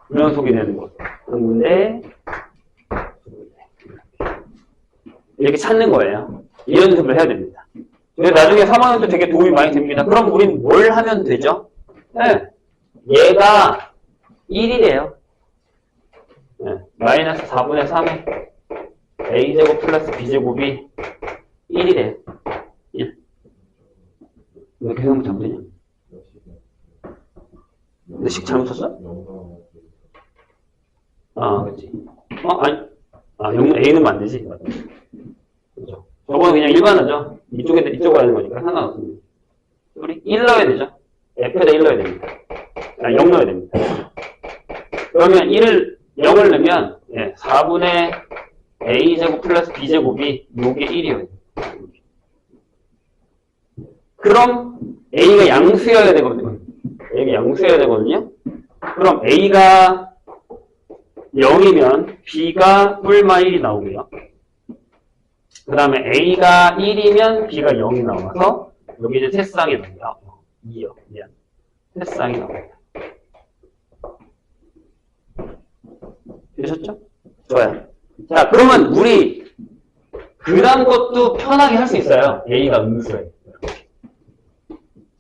불연속이 되는 거. 한 군데, 이렇게 찾는 거예요. 이 연습을 해야 됩니다. 근데 나중에 3학년 때 되게 도움이 많이 됩니다. 그럼 우린 뭘 하면 되죠? 네. 얘가 1이래요. 네. 마이너스 4분의 3에 a제곱 플러스 b제곱이 1이래요. 1. 이런 거 잘못되냐? 근데 식 잘못 썼어? 아, 그치. 아니. A는 안 되지. 그죠. 저거는 그냥 일반하죠. 이쪽으로 하는 거니까 상관없습니다. 우리 1 넣어야 되죠. F에다 1 넣어야 됩니다. 0 넣어야 됩니다. 그러면 0을 넣으면, 4분의 A제곱 플러스 B제곱이 요게 1이에요. 그럼 A가 양수여야 되거든요. 그럼 A가 0이면 B가 뿔마 1이 나오고요. 그 다음에 A가 1이면 B가 0이 나와서 여기 이제 새쌍이 나옵니다. 2요. 미안. 새쌍이 나옵니다. 되셨죠? 좋아요. 자, 그러면 우리 그 다음 것도 편하게 할 수 있어요. A가 음수예요.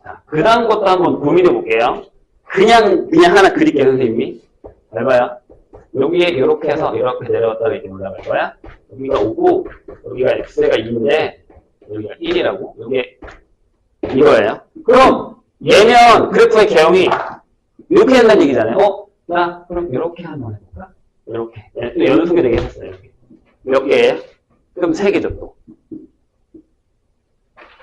자, 그 다음 것도 한번 고민해 볼게요. 그냥 하나 그릴게요, 선생님이. 잘 봐요. 여기에 이렇게 해서 이렇게 내려갔다가 이렇게 올라갈 거야. 여기가 5고, 여기가 x가 2인데, 여기가 1이라고. 여기 이거예요. 그럼 얘면 그래프의 개형이 이렇게 된다는 얘기잖아요. 자, 그럼 이렇게 한번 해볼까? 이렇게. 또 연속이 되게 했었어요. 몇 개예요? 그럼 3개죠, 또.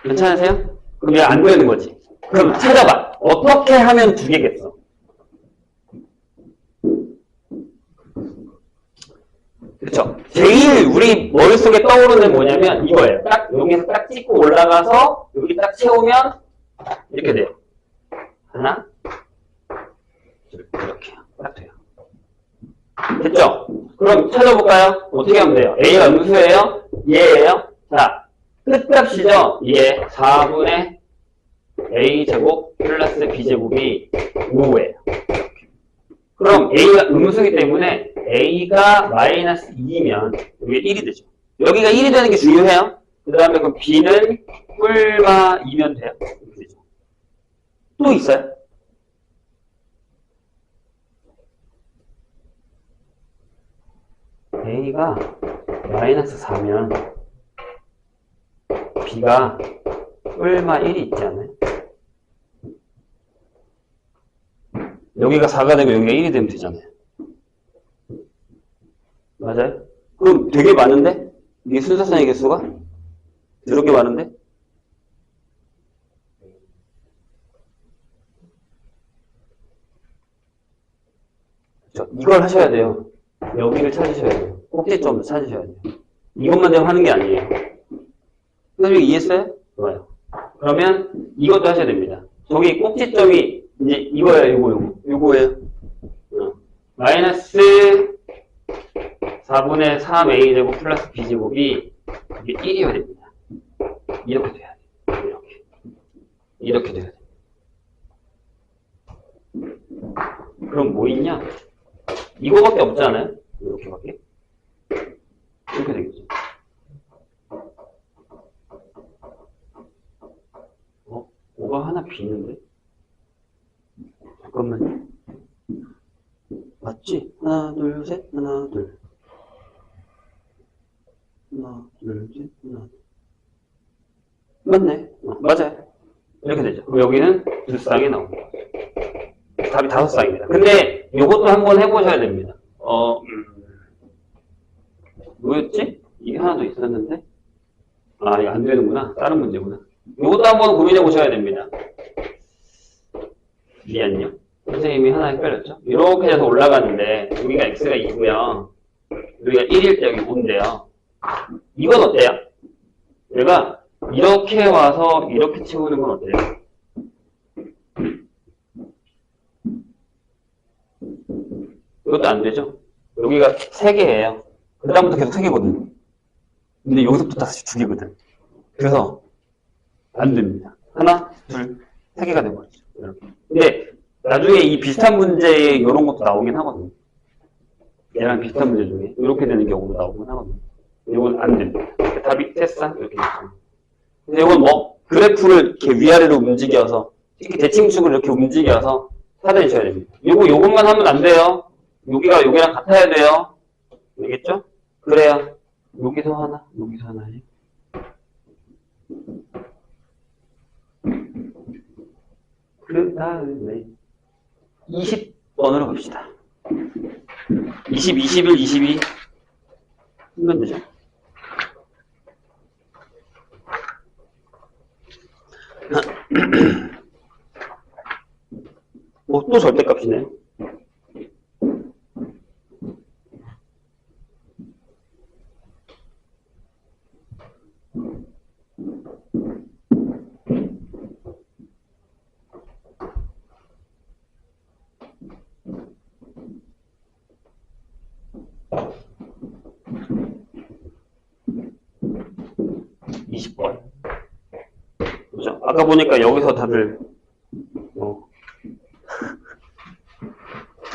괜찮으세요? 그럼 얘 안 되는 거지. 그럼 찾아봐. 어떻게 하면 2개겠어? 그쵸? 제일 우리 머릿속에 떠오르는 게 뭐냐면 이거예요. 딱 여기서 딱 찍고 올라가서 여기 딱 채우면 이렇게 돼요. 하나, 둘, 이렇게 딱 돼요. 됐죠? 그럼 찾아볼까요? 어떻게 하면 돼요? A가 음수예요? 얘예요? 자, 끝값이죠? 얘 4분의 A제곱 플러스 B제곱이 5예요. 그럼 A가 음수이기 때문에 A가 마이너스 2면 여기 1이 되죠. 여기가 1이 되는 게 중요해요. 그 다음에 그럼 B는 뿔마 2면 돼요. 이렇게 되죠. 또 있어요? A가 마이너스 4면 B가 뿔마 1이 있지 않아요? 여기가 4가 되고 여기가 1이 되면 되잖아요. 맞아요? 그럼 되게 많은데? 이게 순서상의 개수가? 이렇게 많은데? 그렇죠? 이걸 하셔야 돼요. 여기를 찾으셔야 돼요. 꼭지점을 찾으셔야 돼요. 이것만 되면 하는 게 아니에요. 선생님 이해했어요? 좋아요. 그러면 이것도 하셔야 됩니다. 저기 꼭지점이 이제 이거예요, 요거예요. 마이너스 4분의 3a제곱 플러스 b제곱이 이게 1이어야 됩니다. 이렇게 돼야 돼요. 이렇게 돼야 돼요. 그럼 뭐 있냐? 이거밖에 없지 않아요? 이렇게밖에? 이렇게 되겠죠. 뭐가 하나 비는데? 잠깐만요. 맞지? 하나, 둘, 셋, 하나, 둘. 하나, 둘, 셋, 하나, 둘. 맞네. 맞아요. 이렇게 되죠. 그럼 여기는 2쌍이 나옵니다. 답이 5쌍입니다. 근데 이것도 한번 해보셔야 됩니다. 뭐였지? 이게 하나 더 있었는데? 아, 이거 안 되는구나. 다른 문제구나. 이것도 한번 고민해 보셔야 됩니다. 미안요. 선생님이 하나 헷갈렸죠? 이렇게 해서 올라가는데 여기가 x가 2고요. 여기가 1일 때 여기 5인데요. 이건 어때요? 얘가 이렇게 와서 이렇게 채우는 건 어때요? 이것도 안 되죠? 여기가 3개예요. 그 다음부터 계속 3개거든. 근데 여기서부터 다시 2개거든. 그래서 안 됩니다. 하나, 둘, 3개가 돼버리죠. 이렇게. 근데 나중에 이 비슷한 문제에 이런 것도 나오긴 하거든요. 얘랑 비슷한 문제 중에 이렇게 되는 경우도 나오긴 하거든요. 이건 안 됩니다. 답이 됐어? 이렇게 됐어요. 근데 이건 뭐 그래프를 이렇게 위아래로 움직여서 특히 대칭축을 이렇게 움직여서 찾아내셔야 됩니다. 요것만 하면 안 돼요. 여기가 여기랑 같아야 돼요. 알겠죠? 그래야 여기서 하나, 여기서 하나 해. 다음에 20번으로 갑시다. 20, 21, 22 하면 되죠. 또 절대값이네. 그죠? 아까 보니까 여기서 다들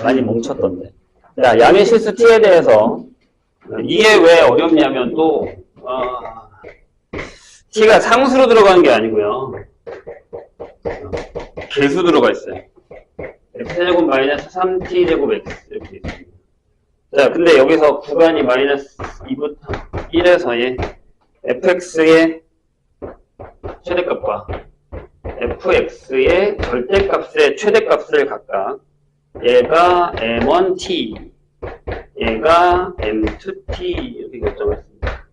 많이 멈췄던데. 자, 양의 실수 t에 대해서 이게 왜 어렵냐면 또 t가 상수로 들어가는 게 아니고요. 개수 들어가 있어요. x제곱 마이너스 3t제곱 x 이렇게 있습니다. 자, 근데 여기서 구간이 마이너스 2부터 1에서의 fx의 최대값과 fx의 절대값의 최대값을 각각 얘가 m1t, 얘가 m2t 이렇게 결정했습니다.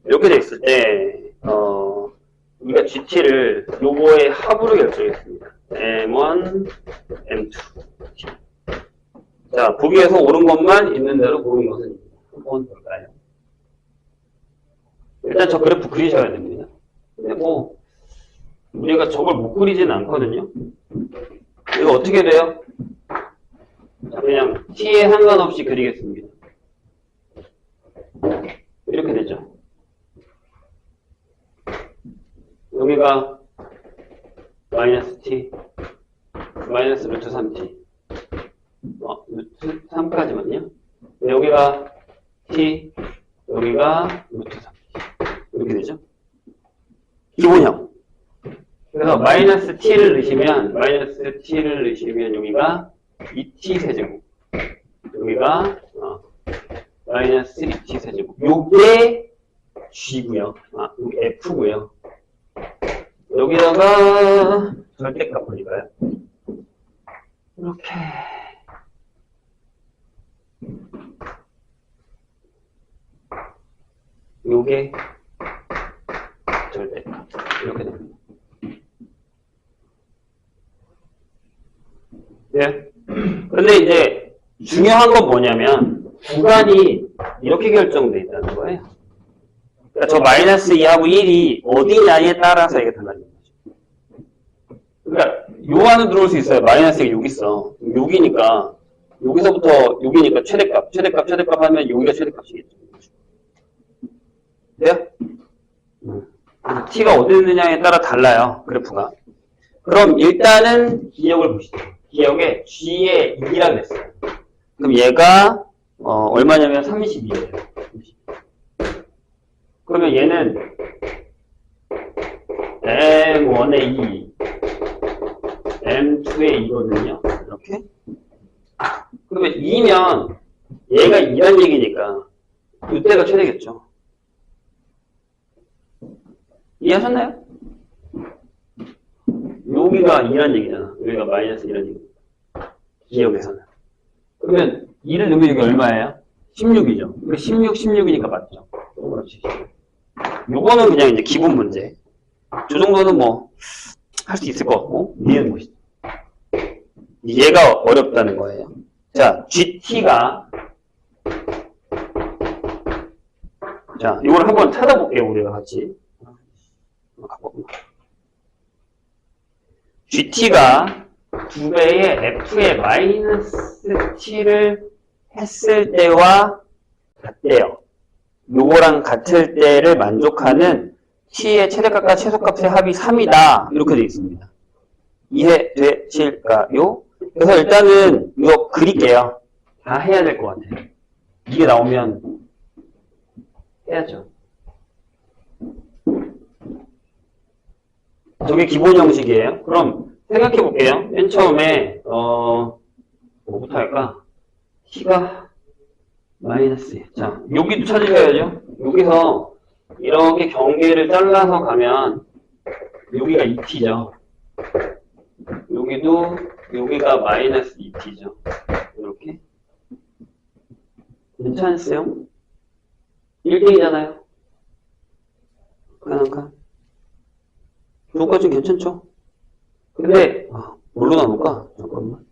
이렇게 돼 있을 때 우리가 gt를 요거의 합으로 결정했습니다. m1, m2. 자, 보기에서 옳은 것만 있는 대로 고른 것은 한번 볼까요? 일단 저 그래프 그리셔야 됩니다. 근데 뭐 우리가 저걸 못 그리진 않거든요. 이거 어떻게 돼요? 자, 그냥 t에 상관없이 그리겠습니다. 이렇게 되죠. 여기가 마이너스 t, 마이너스 루트 3t, 루트 3까지만요. 여기가 t, 여기가 루트 3t. 이렇게 되죠. 기본형. 그래서 마이너스 t를 넣으시면 여기가 2t 세제곱, 여기가 마이너스 2t 세제곱. 요게 g고요. 요게 f고요. 여기다가 절대값 보니까요. 이렇게 요게 절대값 이렇게 됩니다. 네. 근데 이제 중요한 건 뭐냐면 구간이 이렇게 결정돼 있다는 거예요. 그러니까 저 마이너스 2하고 1이 어디냐에 따라서 이게 달라지는 거죠. 그러니까 요 안에 들어올 수 있어요. 마이너스가 여기 있어. 여기니까 여기서부터 여기니까 최대값 하면 여기가 최대값이겠죠. 돼요? t가 어디 있느냐에 따라 달라요. 그래프가. 그럼 일단은 기억을 보시죠. 기억에 g에 2라고 했어요. 그럼 얘가 얼마냐면 32예요. 그러면 얘는 m1의 2, m2의 2거든요. 이렇게. 그러면 2면 얘가 2란 얘기니까 이때가 최대겠죠. 이해하셨나요? 여기가 2란 얘기잖아. 여기가 마이너스 2란 얘기. 기억에서는. 그러면 2를 넣으면 여기 얼마예요? 16이죠. 16, 16이니까 맞죠. 그렇지. 요거는 그냥 이제 기본 문제. 저 정도는 뭐 할 수 있을 것 같고 이해는 보시죠. 얘가 어렵다는 거예요. 자, GT가 자, 이걸 한번 찾아볼게요. 우리가 같이. GT가 2배의 F의 마이너스 T를 했을 때와 같대요. 요거랑 같을 때를 만족하는 T의 최대값과 최소값의 합이 3이다. 이렇게 되어 있습니다. 이해되실까요? 그래서 일단은 이거 그릴게요. 다 해야 될 것 같아요. 이게 나오면 해야죠. 저게 기본 형식이에요. 그럼 생각해 볼게요. 맨 처음에 뭐부터 할까? t가 마이너스. 자, 여기도 찾으셔야죠. 여기서 이렇게 경계를 잘라서 가면 여기가 2t죠. 여기도 여기가 마이너스 2t죠. 이렇게. 괜찮으세요? 1등이잖아요. 한 칸. 요거까지 괜찮죠? 근데, 뭘로 나눌까? 잠깐만.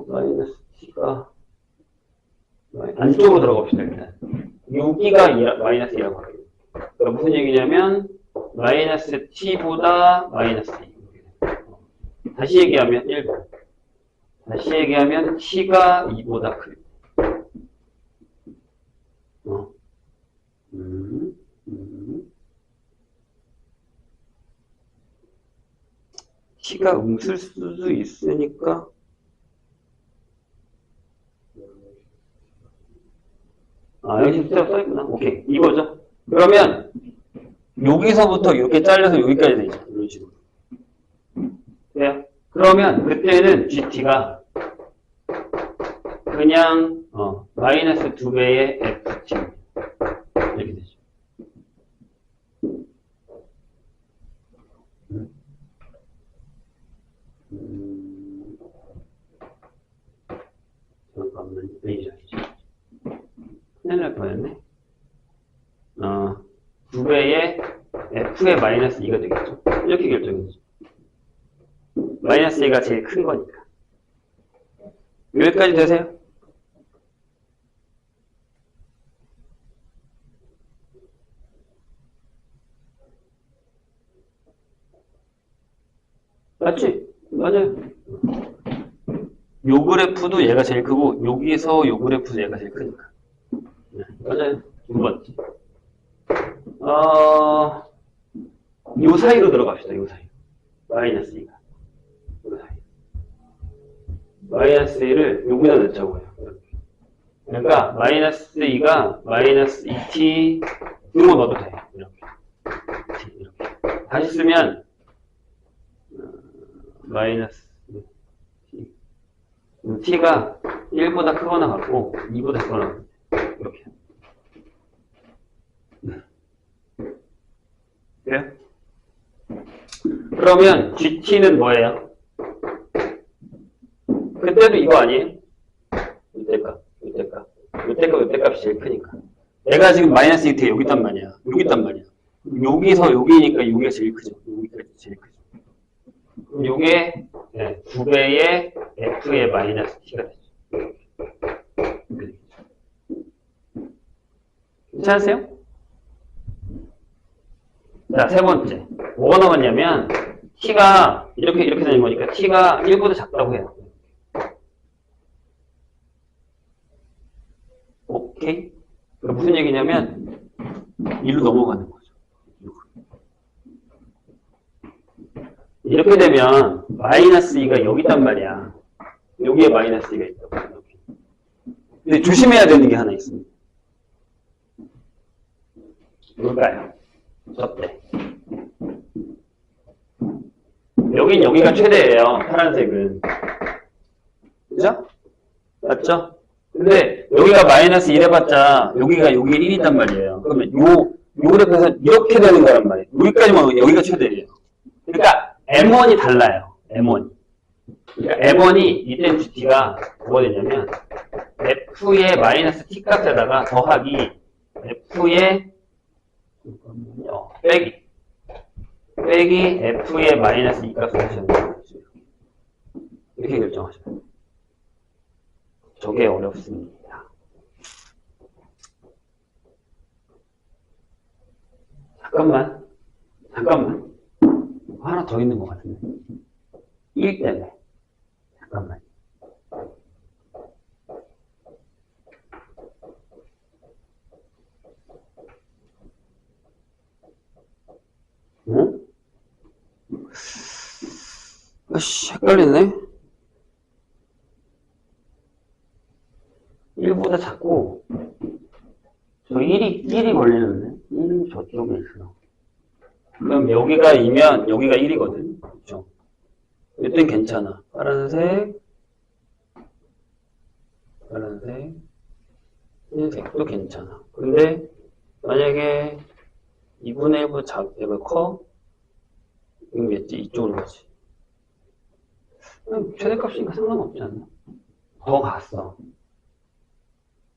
마이너스 t가, 안쪽으로 들어갑시다, 일단. 여기가 마이너스 2라고 할게요. 그러니까 무슨 얘기냐면, 마이너스 t보다 마이너스 2. 다시 얘기하면 1번. 다시 얘기하면 t가 2보다 크요. t가 음수일 수도 있으니까 여기 숫자가 써있구나. 오케이. 이거죠. 그러면 여기서부터 이렇게 잘려서 여기까지 되죠. 이런 식으로. 그래요? 그러면 그때는 GT가 그냥 마이너스 2배의 FT 이렇게 되죠. 잠깐만, 이상이죠. 큰일 날 뻔했네. 2배의 F의 마이너스 2가 되겠죠. 이렇게 결정이죠. 마이너스 2가 제일 큰 거니까. 여기까지 되세요? 맞지? 맞아요. 요 그래프도 얘가 제일 크고 여기서 요 그래프도 얘가 제일 크니까. 맞아요. 두 번째. 요 사이로 들어갑시다. 요 사이. 마이너스 2가. 요 사이. 마이너스 2를 여기다 넣자고요. 그러니까 마이너스 2가 마이너스 2t 이거 넣어도 돼요. 이렇게. 다시 쓰면 마이너스 t가 1보다 크거나 같고 2보다 크거나 같고 이렇게. 그래요? 그러면 GT는 뭐예요? 그때도 이거 아니에요? 이때 값이 제일 크니까. 내가 지금 마이너스 2t 여기 있단 말이야. 여기 있단 말이야. 여기서 여기니까 여기가 제일 크죠. 여기가 제일 크죠. 그럼 요게 9배의 f의 마이너스 t가 되죠. 괜찮으세요? 자, 세 번째. 뭐가 나왔냐면 t가 이렇게 되는 거니까 t가 1보다 작다고 해요. 오케이? 그러니까 무슨 얘기냐면 1로 넘어가는 거죠. 이렇게 되면 마이너스 2가 여기 있단 말이야. 여기에 마이너스 2가 있다고. 근데 조심해야 되는 게 하나 있습니다. 뭘까요? 저때. 여기가 최대예요. 파란색은. 그죠? 맞죠? 근데 여기가 마이너스 1 해봤자 여기에 1이 있단 말이에요. 그러면 요 그래프에서 이렇게 되는 거란 말이에요. 여기까지만 오면 여기가 최대예요. 그러니까 M1이 달라요. M1이. 그러니까 M1이 이땐 GT가 뭐가 되냐면 F의 마이너스 T 값에다가 더하기 F의 빼기 F의 마이너스 2 값을 하시면 돼요. 이렇게 결정하시면 돼요. 저게 어렵습니다. 잠깐만. 하나 더 있는 것 같은데. 1 때문에. 잠깐만. 응? 아씨, 헷갈리네. 1보다 작고, 저 1이 걸리는데? 1이 저쪽에 있어. 그럼 여기가 2면 여기가 1이거든. 그렇죠? 이땐 괜찮아. 파란색, 흰색도 괜찮아. 근데 만약에 2분의 1보다 작고 커? 그럼 왠지 이쪽으로 가지. 최대값이니까 상관없지 않나? 더 갔어.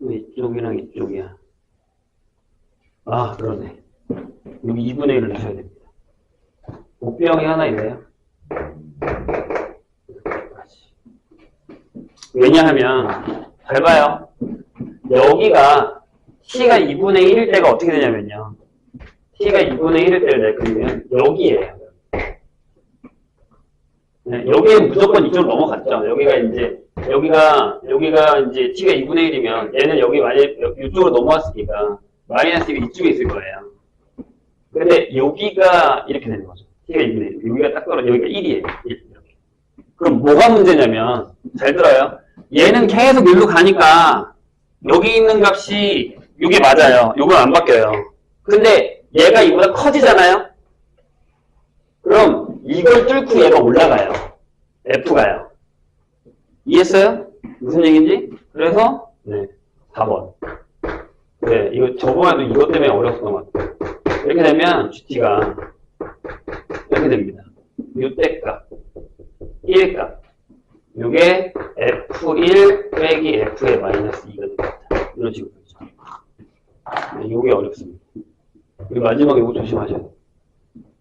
이쪽이랑 이쪽이야. 아, 그러네. 여기 2분의 1을 넣으셔야 됩니다. 곱비형이 하나 있네요. 왜냐하면, 잘 봐요. 여기가 t가 2분의 1일 때가 어떻게 되냐면요. t가 2분의 1일 때를 그리면 여기에요. 네, 여기는 무조건 이쪽으로 넘어갔죠. 여기가 이제 t가 2분의 1이면 얘는 여기 만약에 이쪽으로 넘어왔으니까 마이너스 1이 이쪽에 있을 거예요. 근데 여기가 이렇게 되는 거죠. t가 2분의 1. 여기가 딱 떨어져. 여기가 1이에요. 이렇게. 그럼 뭐가 문제냐면, 잘 들어요. 얘는 계속 여기로 가니까 여기 있는 값이 이게 맞아요. 이건 안 바뀌어요. 근데 얘가 이보다 커지잖아요. 그럼 이걸 뚫고 얘가 올라가요. F가요. 이해했어요? 무슨 얘기인지? 그래서 네, 4번. 네, 이거 저번에도 이것 때문에 어려웠던 것 같아요. 이렇게 되면 GT가 이렇게 됩니다. 요때 값, 1값. 요게 F1 빼기 F의 마이너스 2가 됩니다. 이런 식으로 되죠. 네, 요게 어렵습니다. 그리고 마지막에 이거 조심하셔야 돼요.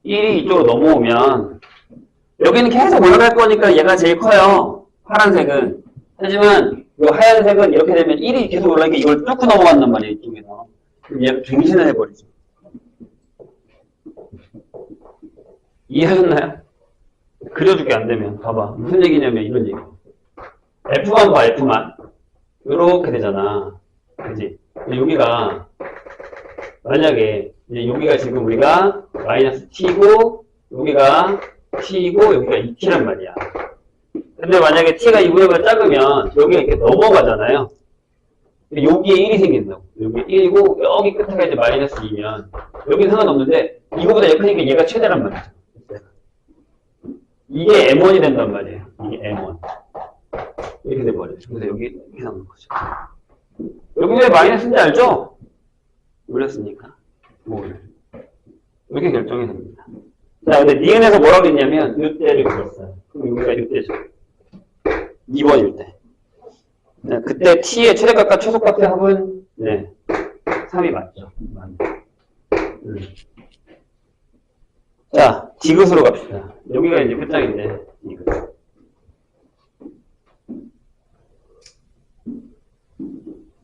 1이 이쪽으로 넘어오면 여기는 계속 올라갈 거니까 얘가 제일 커요. 파란색은. 하지만 이 하얀색은 이렇게 되면 1이 계속 올라가니까 이걸 뚫고 넘어간단 말이에요. 이쪽에서. 그럼 얘가 갱신을 해버리죠. 이해하셨나요? 그려줄게 안 되면. 봐봐. 무슨 얘기냐면 이런 얘기. F만 봐, F만. 요렇게 되잖아. 그지? 여기가 만약에 이제 여기가 지금 우리가 마이너스 t고 여기가 t고 여기가 2t란 말이야. 근데 만약에 t가 2분의 1보다 작으면 여기가 이렇게 넘어가잖아요. 여기에 1이 생긴다고. 여기 1이고 여기 끝에가 이제 마이너스 2면 여기는 상관없는데 이거보다 약하니까 얘가 최대란 말이죠. 이게 M1이 된단 말이에요. 이게 M1. 이렇게 돼버려요. 그래서 여기 이렇게 나오는 거죠. 여기 왜 마이너스인지 알죠? 그랬으니까. 뭐를. 이렇게 결정이 됩니다. 자, 근데 니은에서 뭐라고 했냐면, 이때를 그렸어요. 그럼 여기가 이때죠. 2번일 때. 네, 그때 t의 최대값과 최소값의 합은, 네, 3이 맞죠. 자, 디귿으로 갑시다. 여기가 이제 끝장인데, 디귿.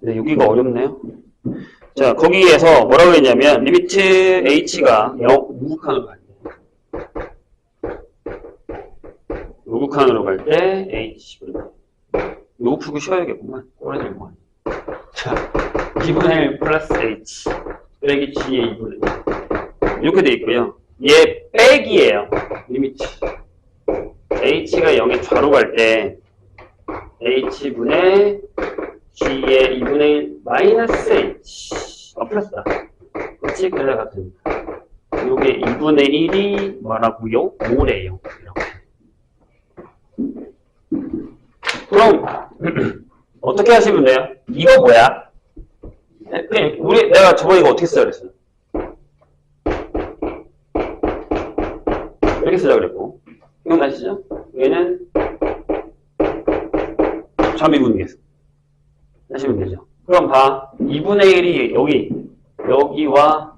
네, 여기가 어렵네요. 자, 거기에서 뭐라고 했냐면, 리미트 h가 우극한으로 갈 때. 우극한으로 갈 때, h. 요거 풀고 쉬어야겠구만. 꼬라지구만. 자, 2분의 1 플러스 h. 빼기 g의 2분의 1. 이렇게 돼 있고요. 얘 빼기예요. 리미트. h가 0에 좌로 갈 때, h분의 g의 2분의 1 마이너스 h. 플러스다. 그치? 그래 같으니까. 요게 2분의 1이 뭐라고요? 5래요. 이렇게. 그럼, 어떻게 하시면 돼요? 이거 뭐야? 내가 저번에 이거 어떻게 쓰자 그랬어? 이렇게 쓰자 그랬고. 이건 아시죠? 얘는 좌미분계수. 하시면 되죠. 그럼 봐. 2분의 1이 여기와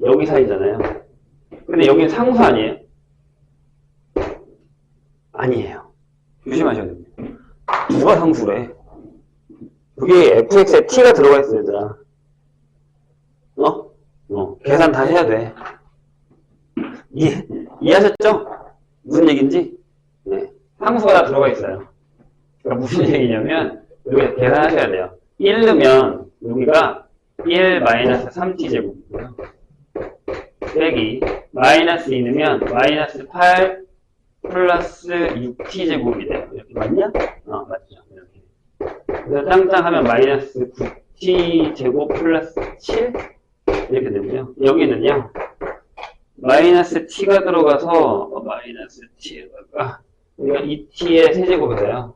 여기 사이잖아요. 근데 여기는 상수 아니에요? 아니에요. 조심하셔야 됩니다. 누가 상수래? 여기 fx에 t가 들어가 있어, 얘들아. 계산 다 해야 돼. 이해하셨죠? 무슨 얘기인지? 네. 상수가 다 들어가 있어요. 그러니까 무슨 얘기냐면, 여기 계산하셔야 돼요. 1 넣으면, 여기가 1 마이너스 3t제곱이고요. 빼기, 마이너스 2 넣으면, 마이너스 8 플러스 6t제곱이 돼요. 이렇게 맞냐? 맞죠. 이렇게. 그래서 짱짱 하면 마이너스 9t제곱 플러스 7? 이렇게 되고요. 여기는요, 마이너스 t가 들어가서, 마이너스 t가, 여기가 2t의 세제곱이 돼요.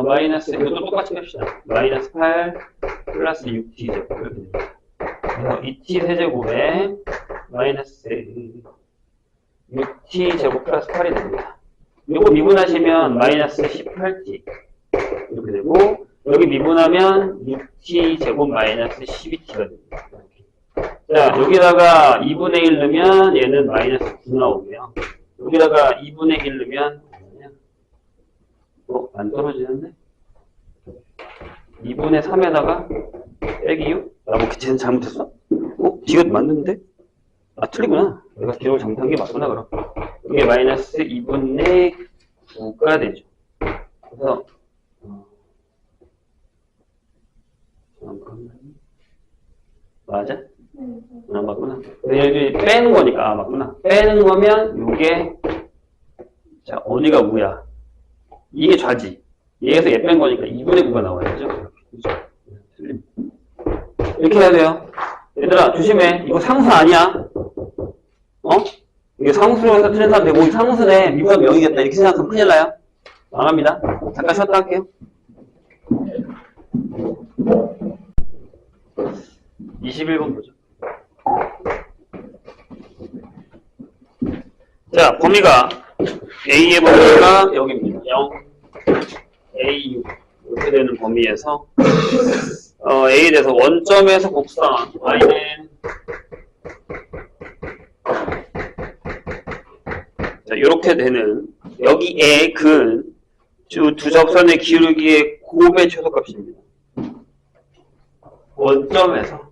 마이너스, 이것도 똑같이 합시다. 마이너스 8 플러스 6t제곱. 이렇게 됩니다. 그래서 2t 세제곱에 마이너스 6t제곱 플러스 8이 됩니다. 요거 미분하시면 마이너스 18t 이렇게 되고, 여기 미분하면 6t 제곱 마이너스 12t가 됩니다. 자, 여기다가 2분의 1 넣으면 얘는 마이너스 9 나오고요. 여기다가 2분의 1 넣으면 안 떨어지는데? 2분의 3에다가 빼기 6? 나 뭐 쟤는 잘못했어? 뒤가 맞는데? 아, 틀리구나. 내가 기록을 잘못한 게 맞구나, 그럼. 이게 마이너스 2분의 9가 되죠. 그래서, 잠깐만. 맞아? 아, 맞구나. 여기 빼는 거니까, 아, 맞구나. 빼는 거면, 이게, 자, 어디가 우야? 이게 좌지. 얘에서 얘 뺀 거니까 2분의 9가 나와야죠. 그죠? 틀림. 이렇게 해야 돼요. 얘들아, 조심해. 이거 상수 아니야. 이게 상수로서 틀린 사람 되고, 상수네. 미분하면 0이겠다. 이렇게 생각하면 큰일 나요. 망합니다. 잠깐 쉬었다 할게요. 21번 보죠. 자, 범위가, A의 범위가 여기입니다. 0, A, 6. 이렇게 되는 범위에서, A에 대해서 원점에서 곡선, Y는, 자, 이렇게 되는, 여기에 두 접선의 기울기의 곱의 최소값입니다. 원점에서,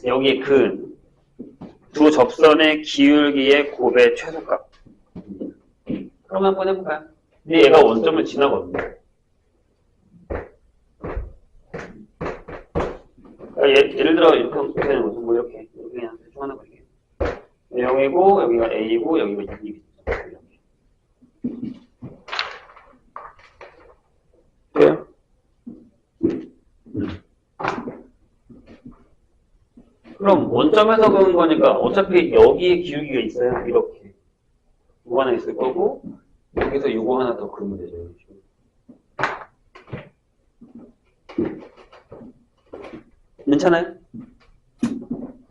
여기에 두 접선의 기울기의 곱의 최소값. 그럼 한번 해볼까요? 근데 얘가 원점을 지나거든요. 예를 들어 이렇게 되는 거죠. 뭐 이렇게 그냥 대충 하나 그릴게요. 0이고 여기가 A고 여기가 2겠죠. 돼요? 그럼 원점에서 그런 거니까 어차피 여기에 기울기가 있어요. 이렇게 요거 하나 있을 거고 여기서 요거 하나 더 그리면 되죠. 괜찮아요?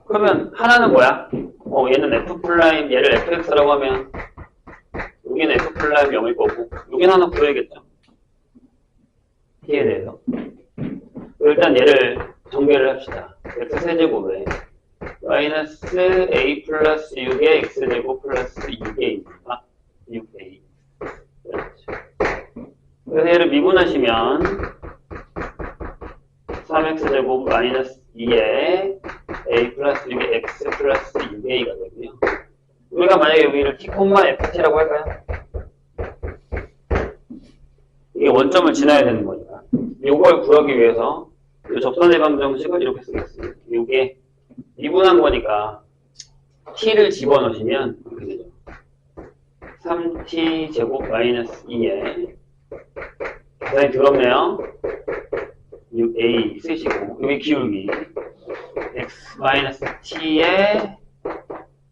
그러면 하나는 뭐야? 얘는 F', 얘를 fx라고 하면 여기는 F' 0일 거고 여기는 하나 구해야겠죠? t에 대해서 일단 얘를 정배를 합시다. x세제곱에 마이너스 a 플러스 6의 x제곱 플러스 6a입니다. 6a. 그래서 얘를 미분하시면 3x제곱 마이너스 2에 a 플러스 6의 x 플러스 6a가 되고요. 우리가 만약에 여기를 t, ft라고 할까요? 이게 원점을 지나야 되는 거니까. 이걸 구하기 위해서 이 접선의 방정식을 이렇게 쓰겠습니다. 이게 미분한 거니까 t를 집어넣으시면 이렇게 되죠. 3t 제곱 마이너스 2에 계산이 더럽네요. 6a 쓰시고 여기 기울기 x 마이너스 t의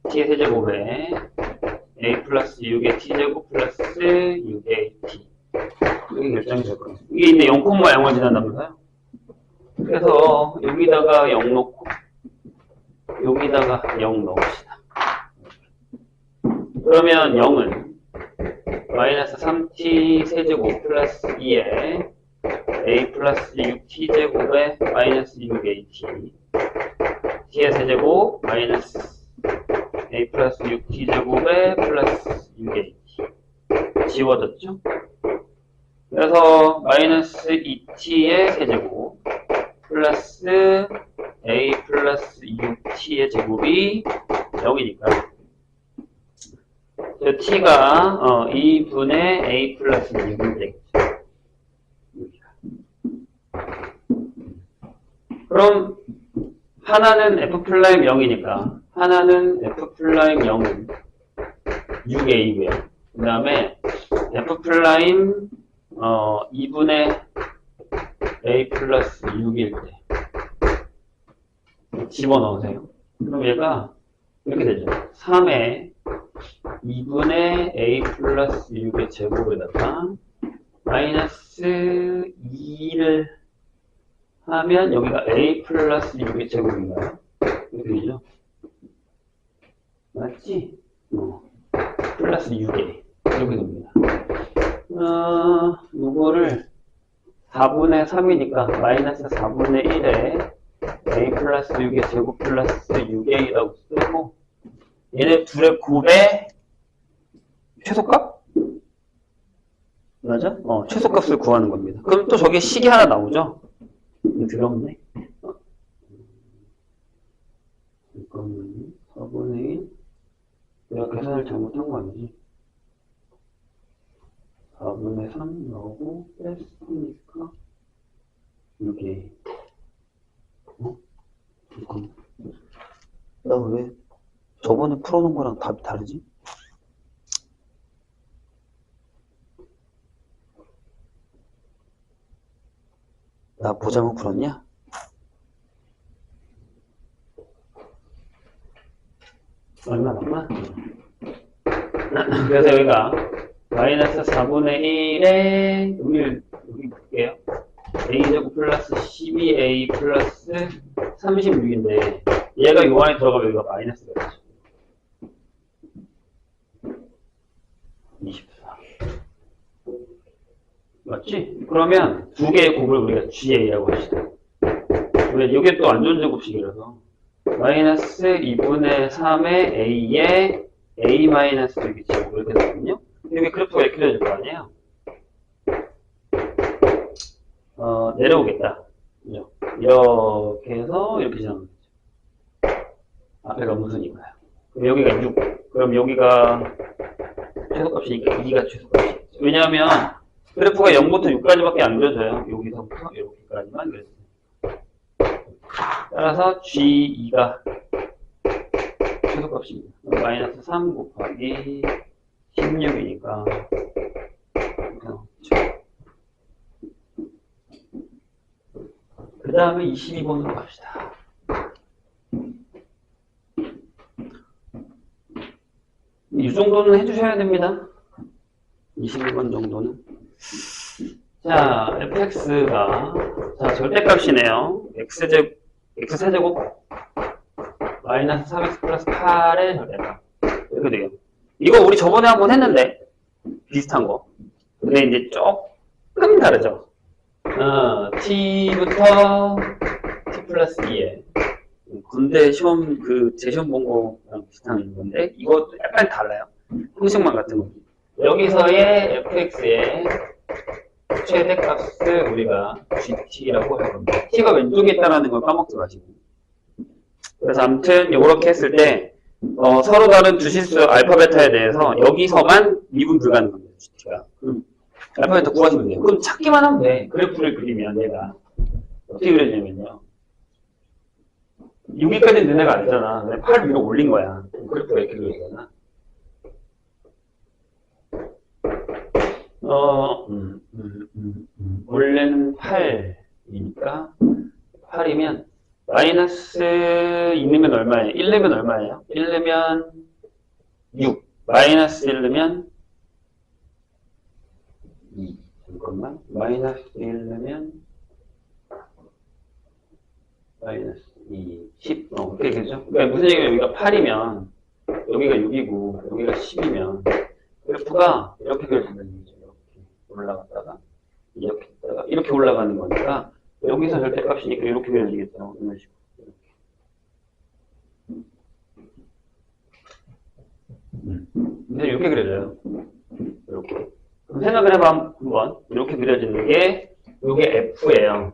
세제곱에 a 플러스 6의 t제곱 플러스 6a t 이게 결정이 될 거예요. 이게 있는데 0,0을 지난다면서요? 그래서 여기다가 0 넣고 여기다가 0 넣읍시다. 그러면 0은 마이너스 3t 세제곱 플러스 2에 a 플러스 6t 제곱에 마이너스 6at t의 세제곱 마이너스 a 플러스 6t 제곱에 플러스 6at 지워졌죠? 그래서 마이너스 2t의 세제곱 플러스 a 플러스 6t의 제곱이 0이니까 저 t가 2분의 a 플러스 6이 되겠죠. 그럼 하나는 f'0이니까 하나는 f'0은 6a고요. 그 다음에 f' 2분의 a 플러스 6일 때 집어넣으세요. 그럼 얘가 이렇게 되죠. 3에 2분의 a 플러스 6의 제곱에다가 마이너스 2를 하면 여기가 a 플러스 6의 제곱인가요? 이렇게 되죠. 맞지? 플러스 플러스 6a 이렇게 됩니다. 요거를 4분의 3이니까 마이너스 4분의 1에 a 플러스 6의 제곱 플러스 6a라고 쓰고 얘네 둘의 곱의 최소값? 맞아? 최소값을 구하는 겁니다. 그럼 또 저게 식이 하나 나오죠? 더럽네. 잠깐만요. 4분의 1. 내가 계산을 잘못한 거 아니지? 4분의 3 나오고, 뺐으니까, 이게, 잠깐만. 나 왜, 저번에 풀어놓은 거랑 답이 다르지? 나 보자고 풀었냐? 얼마 남나? 그래서 여기가 마이너스 4분의 1에 여기 볼게요. a제곱 플러스 12a 플러스 36인데 얘가 요 안에 들어가면 여기가 마이너스가 되죠. 24. 맞지? 그러면 두 개의 곱을 우리가 GA라고 합시다. 왜? 이게 또 안전제곱식이라서 마이너스 2분의 3의 A에 A 마이너스 여기 제곱 이렇게 되거든요. 여기 그래프가 이렇게 되어질 거 아니에요? 내려오겠다. 그죠? 이렇게 해서 이렇게 지나가겠죠. 앞에가 무슨이가요? 그럼 여기가 6. 그럼 여기가 최소값이니까 2가 최소값이겠죠. 왜냐하면 그래프가 0부터 6까지밖에 안 그려져요. 여기서부터 이렇게까지만 그려져요. 따라서 G2가 최소값입니다. 마이너스 3 곱하기 16이니까 그 다음에 22번으로 갑시다. 이 정도는 해주셔야 됩니다. 22번 정도는. 자, fx가 자 절대값이네요. x세제곱 마이너스 3x 플러스 8의 절대값 이렇게 돼요. 이거 우리 저번에 한번 했는데 비슷한 거. 근데 이제 조금 다르죠. t부터 t 플러스 2에 군대 시험 제 시험 본 거랑 비슷한 건데 이것도 약간 달라요. 형식만 같은 거. 여기서의 fx의 최대값을 우리가 gt라고 할 겁니다. t가 왼쪽에 있다는 걸 까먹지 마시고. 그래서 아무튼 이렇게 했을 때 서로 다른 주실수 알파 베타에 대해서 여기서만 미분 불가능한 겁니다. gt가. 그럼 알파 베타 구하시면 돼요. 그럼 찾기만 하면 돼. 그래프를 그리면 얘가 어떻게 그려지냐면요. 여기까지는 너네가 알잖아. 8 위로 올린 거야. 그래프가 이렇게 그려지잖아. 원래는 8이니까 8이면 마이너스 2 넣으면 얼마예요? 1 넣으면 얼마예요? 1 넣으면 6 마이너스 1 넣으면 2 잠깐만 마이너스 1 넣으면 마이너스 2 10 어떻게 되죠? 그러니까 무슨 얘기냐면 여기가 8이면 여기가 6이고 여기가 10이면 그래프가 이렇게 그려진다는 얘기죠. 올라갔다가 이렇게 했다가 이렇게 올라가는 거니까 여기서 절대값이니까 이렇게 그려지겠죠. 이런 식으로 근데 이렇게 그려져요. 이렇게. 그럼 생각을 해봐 한번. 이렇게 그려지는 게 이게 F예요.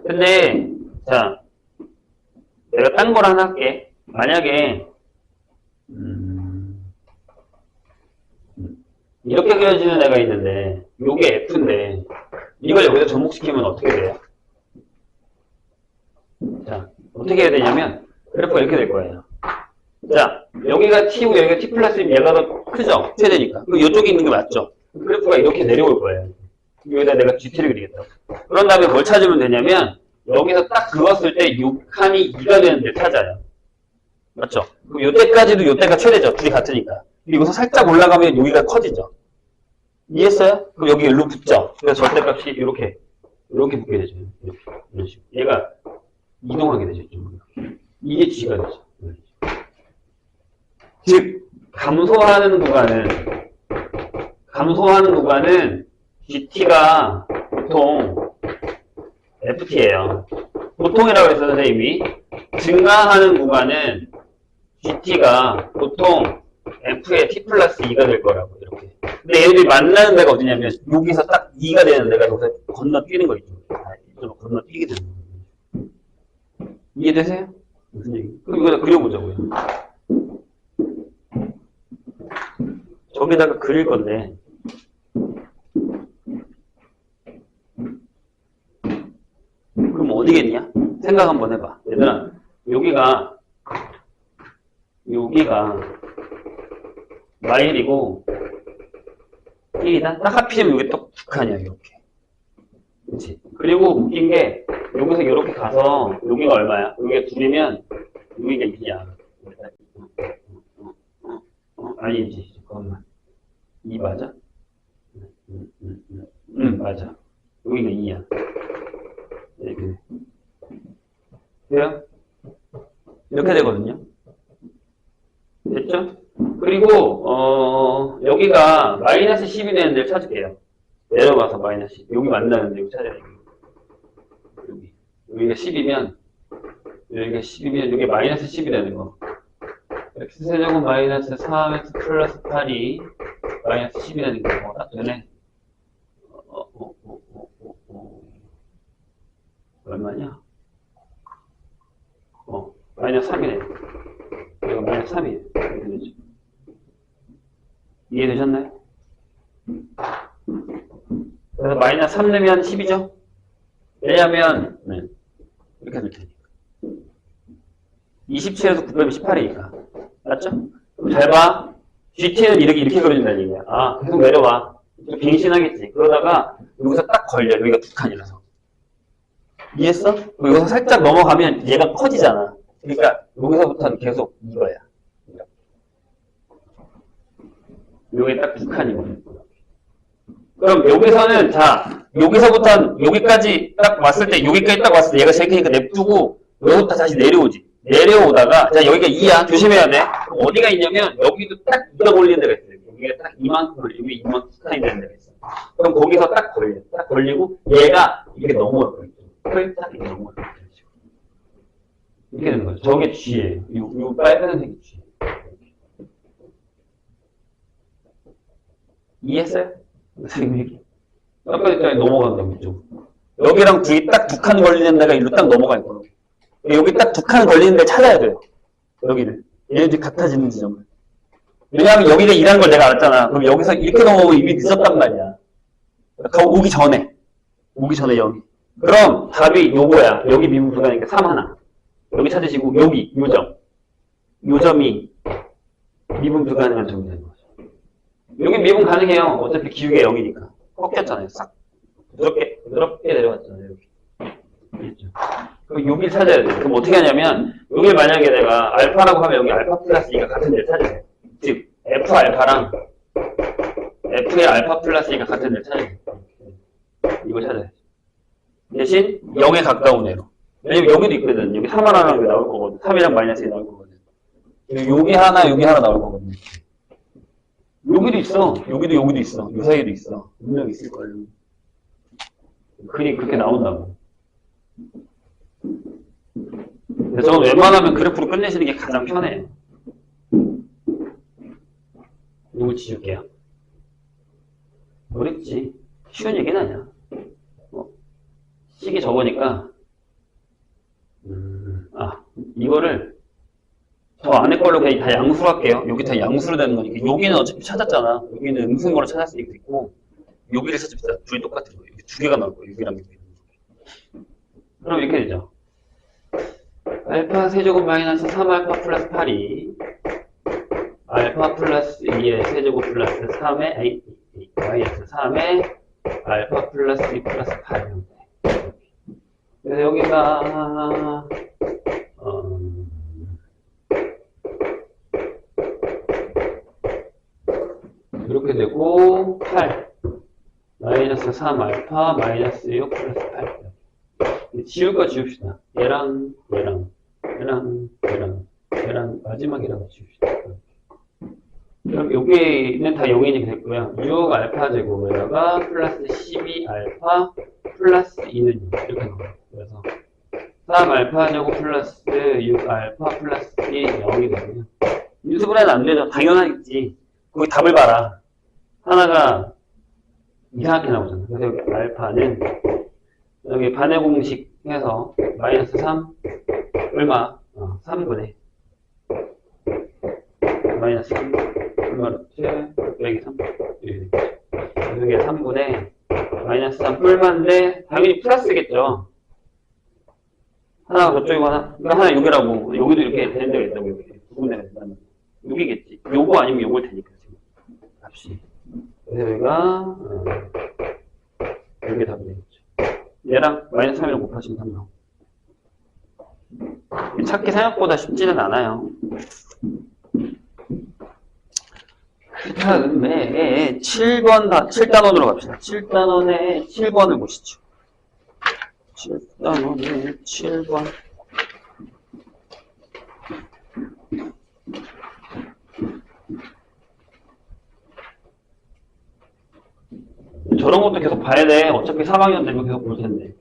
근데 자 내가 딴 걸 하나 할게. 만약에 이렇게 그려지는 애가 있는데 요게 F인데 이걸 여기서 접목시키면 어떻게 돼요? 자 어떻게 해야 되냐면 그래프가 이렇게 될 거예요. 자 여기가 T고 여기가 T 플러스면 얘가 더 크죠? 최대니까. 그럼 이쪽에 있는 게 맞죠? 그래프가 이렇게 내려올 거예요. 여기다 내가 GT를 그리겠다. 그런 다음에 뭘 찾으면 되냐면 여기서 딱 그었을 때 6칸이 2가 되는데 찾아요. 맞죠? 그럼 요때까지도 요때가 최대죠. 둘이 같으니까. 여기서 살짝 올라가면 여기가 커지죠. 이해했어요? 그럼 여기 일로 붙죠. 그래서 절대값이 이렇게 붙게 되죠. 이렇게 이런 식으로. 얘가 이동하게 되죠. 이게 G가 되죠. 즉 감소하는 구간은 GT가 보통 FT예요. 보통이라고 했어, 선생님이. 증가하는 구간은 GT가 보통 F의 T 플러스 2가 될 거라고, 이렇게. 근데 얘들이 만나는 데가 어디냐면, 여기서 딱 2가 되는 데가 여기서 건너뛰는 거 있죠. 이쪽으로 건너뛰게 되는 거. 이해되세요? 무슨 얘기? 그럼 이거 그려보자고요. 저기다가 그릴 건데, 그럼 어디겠냐? 생각 한번 해봐. 얘들아, 여기가 마일이고 1이다? 딱 하필이면 여기 또 북한이야, 이렇게. 그치? 그리고 웃긴 게, 여기서 이렇게 가서, 여기가 얼마야? 여기가 2이면, 여기가 2야. 아니지, 잠깐만. 2 맞아? 맞아. 여기가 2야. 이렇게. 돼요? 이렇게 되거든요. 됐죠? 그리고, 여기가 마이너스 10이 되는 데를 찾을게요. 내려가서 마이너스 10. 여기 만나는 데 찾아야 돼요. 여기가 10이면, 여기 마이너스 10이 되는 거. x세제곱 마이너스 3x 플러스 8이 마이너스 10이 되는 거. 딱 되네. 얼마냐? 마이너스 3이네. 여기가 마이너스 3이에요. 이렇게 되죠. 이해되셨나요? 그래서 마이너스 3 넣으면 10이죠? 왜냐면, 이렇게 될 테니까. 27에서 9 빼면 18이니까. 맞죠? 그럼 잘 봐. GT는 이렇게 그려진다는 얘기야. 아, 계속 내려와. 빙신하겠지. 그러다가, 여기서 딱 걸려. 여기가 두 칸이라서. 이해했어? 여기서 살짝 넘어가면 얘가 커지잖아. 그러니까, 여기서부터는 계속 이거야. 여기 딱 두 칸이거든. 그럼 여기서는, 자, 여기서부터 여기까지 딱 왔을 때, 여기까지 딱 왔을 때 얘가 제일 크니까 냅두고, 여기부터 다시 내려오지. 내려오다가, 자, 여기가 2야. 조심해야 돼. 어디가 있냐면, 여기도 딱 2가 걸리는 데가 있어요. 여기가 딱 이만큼, 여기 이만큼 스타일 되는 데가 있어. 그럼 거기서 딱 걸려. 딱 걸리고, 얘가 이렇게 넘어올 거예요. 딱 이렇게 넘어올 거예요. 이렇게 되는 거죠. 저게 G예요. 요 빨간색이 G. 이해했어요? 선생님. 아까 했잖아요. 넘어간다고, 이쪽. 여기랑 딱 두 칸 걸리는 데가 일로 딱 넘어갈 거예요. 여기 딱 두 칸 걸리는 데 찾아야 돼요. 여기를. 얘네들이 같아지는 지점을. 왜냐하면 여기가 2라는 걸 내가 알았잖아. 그럼 여기서 이렇게 넘어오면 이미 늦었단 말이야. 오기 전에 여기. 그럼 답이 요거야. 여기 미분 불가니까 3 하나. 여기 찾으시고, 여기, 요점이 미분 불가능한 점이 되는 거죠. 여기 미분 가능해요. 어차피 기울기가 0이니까. 꺾였잖아요. 싹. 부드럽게 내려갔잖아요. 이렇게. 그럼 여기를 찾아야 돼. 그럼 어떻게 하냐면, 여기 만약에 내가 알파라고 하면 여기 알파 플러스 2가 같은 데를 찾아야 돼. 즉, F 알파랑 F의 알파 플러스 2가 같은 데를 찾아야 돼. 이거 찾아야 돼. 대신 0에 가까운 애로. 왜냐면 여기도 있거든. 여기 3 하나랑 여기 나올 거거든. 3이랑 마이너스 2 나올 거거든. 여기 하나 나올 거거든. 여기도 있어. 여기도 있어. 요 사이에도 있어. 분명히 있을 거예요. 그렇게 나온다고. 근데 저건 웬만하면 그래프로 끝내시는 게 가장 편해요. 이걸 지울게요. 어렵지. 쉬운 얘기는 아니야. 식이 적으니까, 이거를 저 안에 걸로 그냥 다 양수로 할게요. 여기 다 양수로 되는 거니까. 여기는 어차피 찾았잖아. 여기는 음승거로 찾았을 수도 있고, 여기를 찾읍시다. 둘이 똑같은 거예요. 여기 두 개가 나올 거예요. 여기랑 여기. 그럼 이렇게 되죠. 알파 세제곱 마이너스 3알파 플러스 8이 알파 플러스 2의 세제곱 플러스 3의 마이너스 3의 알파 플러스 2 플러스 8. 그래서 여기가 이렇게 되고 8 마이너스 3알파 마이너스 6 플러스 8. 지울 거 지웁시다. 얘랑 마지막이라고 지웁시다. 그럼 여기는 다 0이니까 됐고요. 6 알파 제곱에다가 플러스 12 알파 플러스 2는 6 이렇게 나와요. 그래서 3 알파 제곱 플러스 6 알파 플러스 2 0이 되고요. 인수분해는 안 되죠. 당연하겠지. 거기 답을 봐라. 하나가 이상하게 나오잖아. 그래서 여기 알파는 여기 반의 공식 해서 마이너스 3 얼마? 3분의 마이너스 3 얼마였지? 빼기 3 이게 3분의 마이너스 3 뿔만데 당연히 플러스겠죠. 하나가 저쪽이고 하나 6이라고 여기도 이렇게 되는 데가 있다고 여기 두 군데가 된다면 6이겠지. 요거 아니면 요걸 테니까 지금 값이. 그래서 여기가 여기 답이 되겠죠. 얘랑 마이너스 3이랑 곱하시면 3 나오고. 찾기 생각보다 쉽지는 않아요. 다음에 7단원으로 갑시다. 7단원에 7번을 보시죠. 7단원에 7번. 저런 것도 계속 봐야 돼. 어차피 3학년 되면 계속 볼 텐데.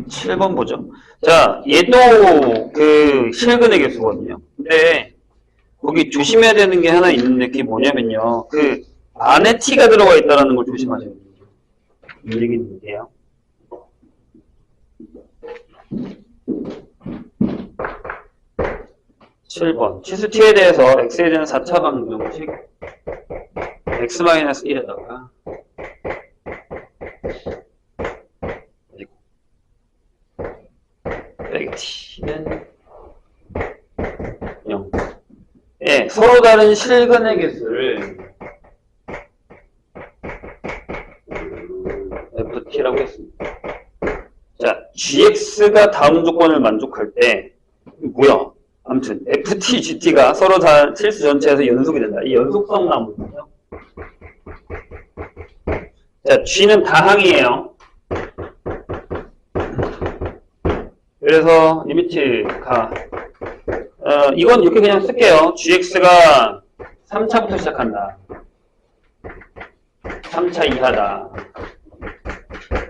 칠 번 보죠. 자, 얘도 그 실근의 개수거든요. 근데 거기 조심해야 되는 게 하나 있는데 그게 뭐냐면요. 그 안에 t가 들어가 있다는 걸 조심하셔야 돼요. 이 얘기는 이게요. (7번) 치수 t에 대해서 x에 대한 4차 방정식 x-1에다가 t는 0. 예, 서로 다른 실근의 개수를 ft라고 했습니다. 자, gx가 다음 조건을 만족할 때 뭐야? 아무튼 ft, gt가 서로 다른 실수 전체에서 연속이 된다. 이 연속성 나오거든요. 자, g는 다항이에요. 그래서 리미트 가. 이건 이렇게 그냥 쓸게요. gx가 3차부터 시작한다. 3차 이하다.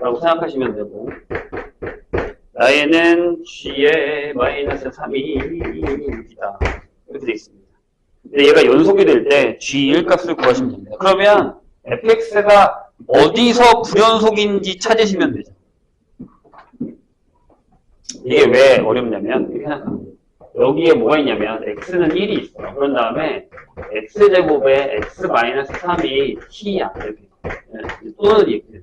라고 생각하시면 되고. 나에는 g의 마이너스 3이다. 이렇게 되어 있습니다. 근데 얘가 연속이 될 때 g1 값을 구하시면 됩니다. 그러면 fx가 어디서 불연속인지 찾으시면 되죠. 이게 왜 어렵냐면 이렇게 생각합니다. 여기에 뭐가 있냐면 x는 1이 있어. 그런 다음에 x제곱에 x-3이 t야. 이렇게. 또는 이렇게.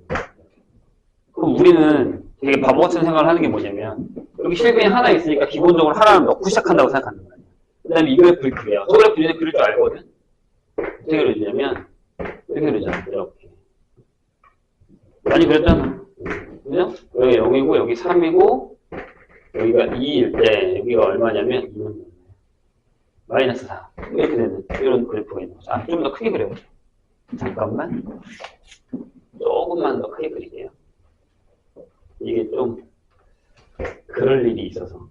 그럼 우리는 되게 바보 같은 생각을 하는 게 뭐냐면 여기 실근이 하나 있으니까 기본적으로 하나는 넣고 시작한다고 생각한단 말이야. 그 다음에 이 그래프를 그려요. 저 그래프 그릴 줄 알거든. 어떻게 그려주냐면 이렇게 그리잖아. 이렇게. 많이 그렸잖아. 그죠? 여기 0이고 여기 3이고 여기가 2일 때 여기가 얼마냐면 2는 마이너스 4 이렇게 되는 이런 그래프가 있는 거죠. 좀 더 크게 그려보죠. 잠깐만 조금만 더 크게 그릴게요. 이게 좀 그럴 일이 있어서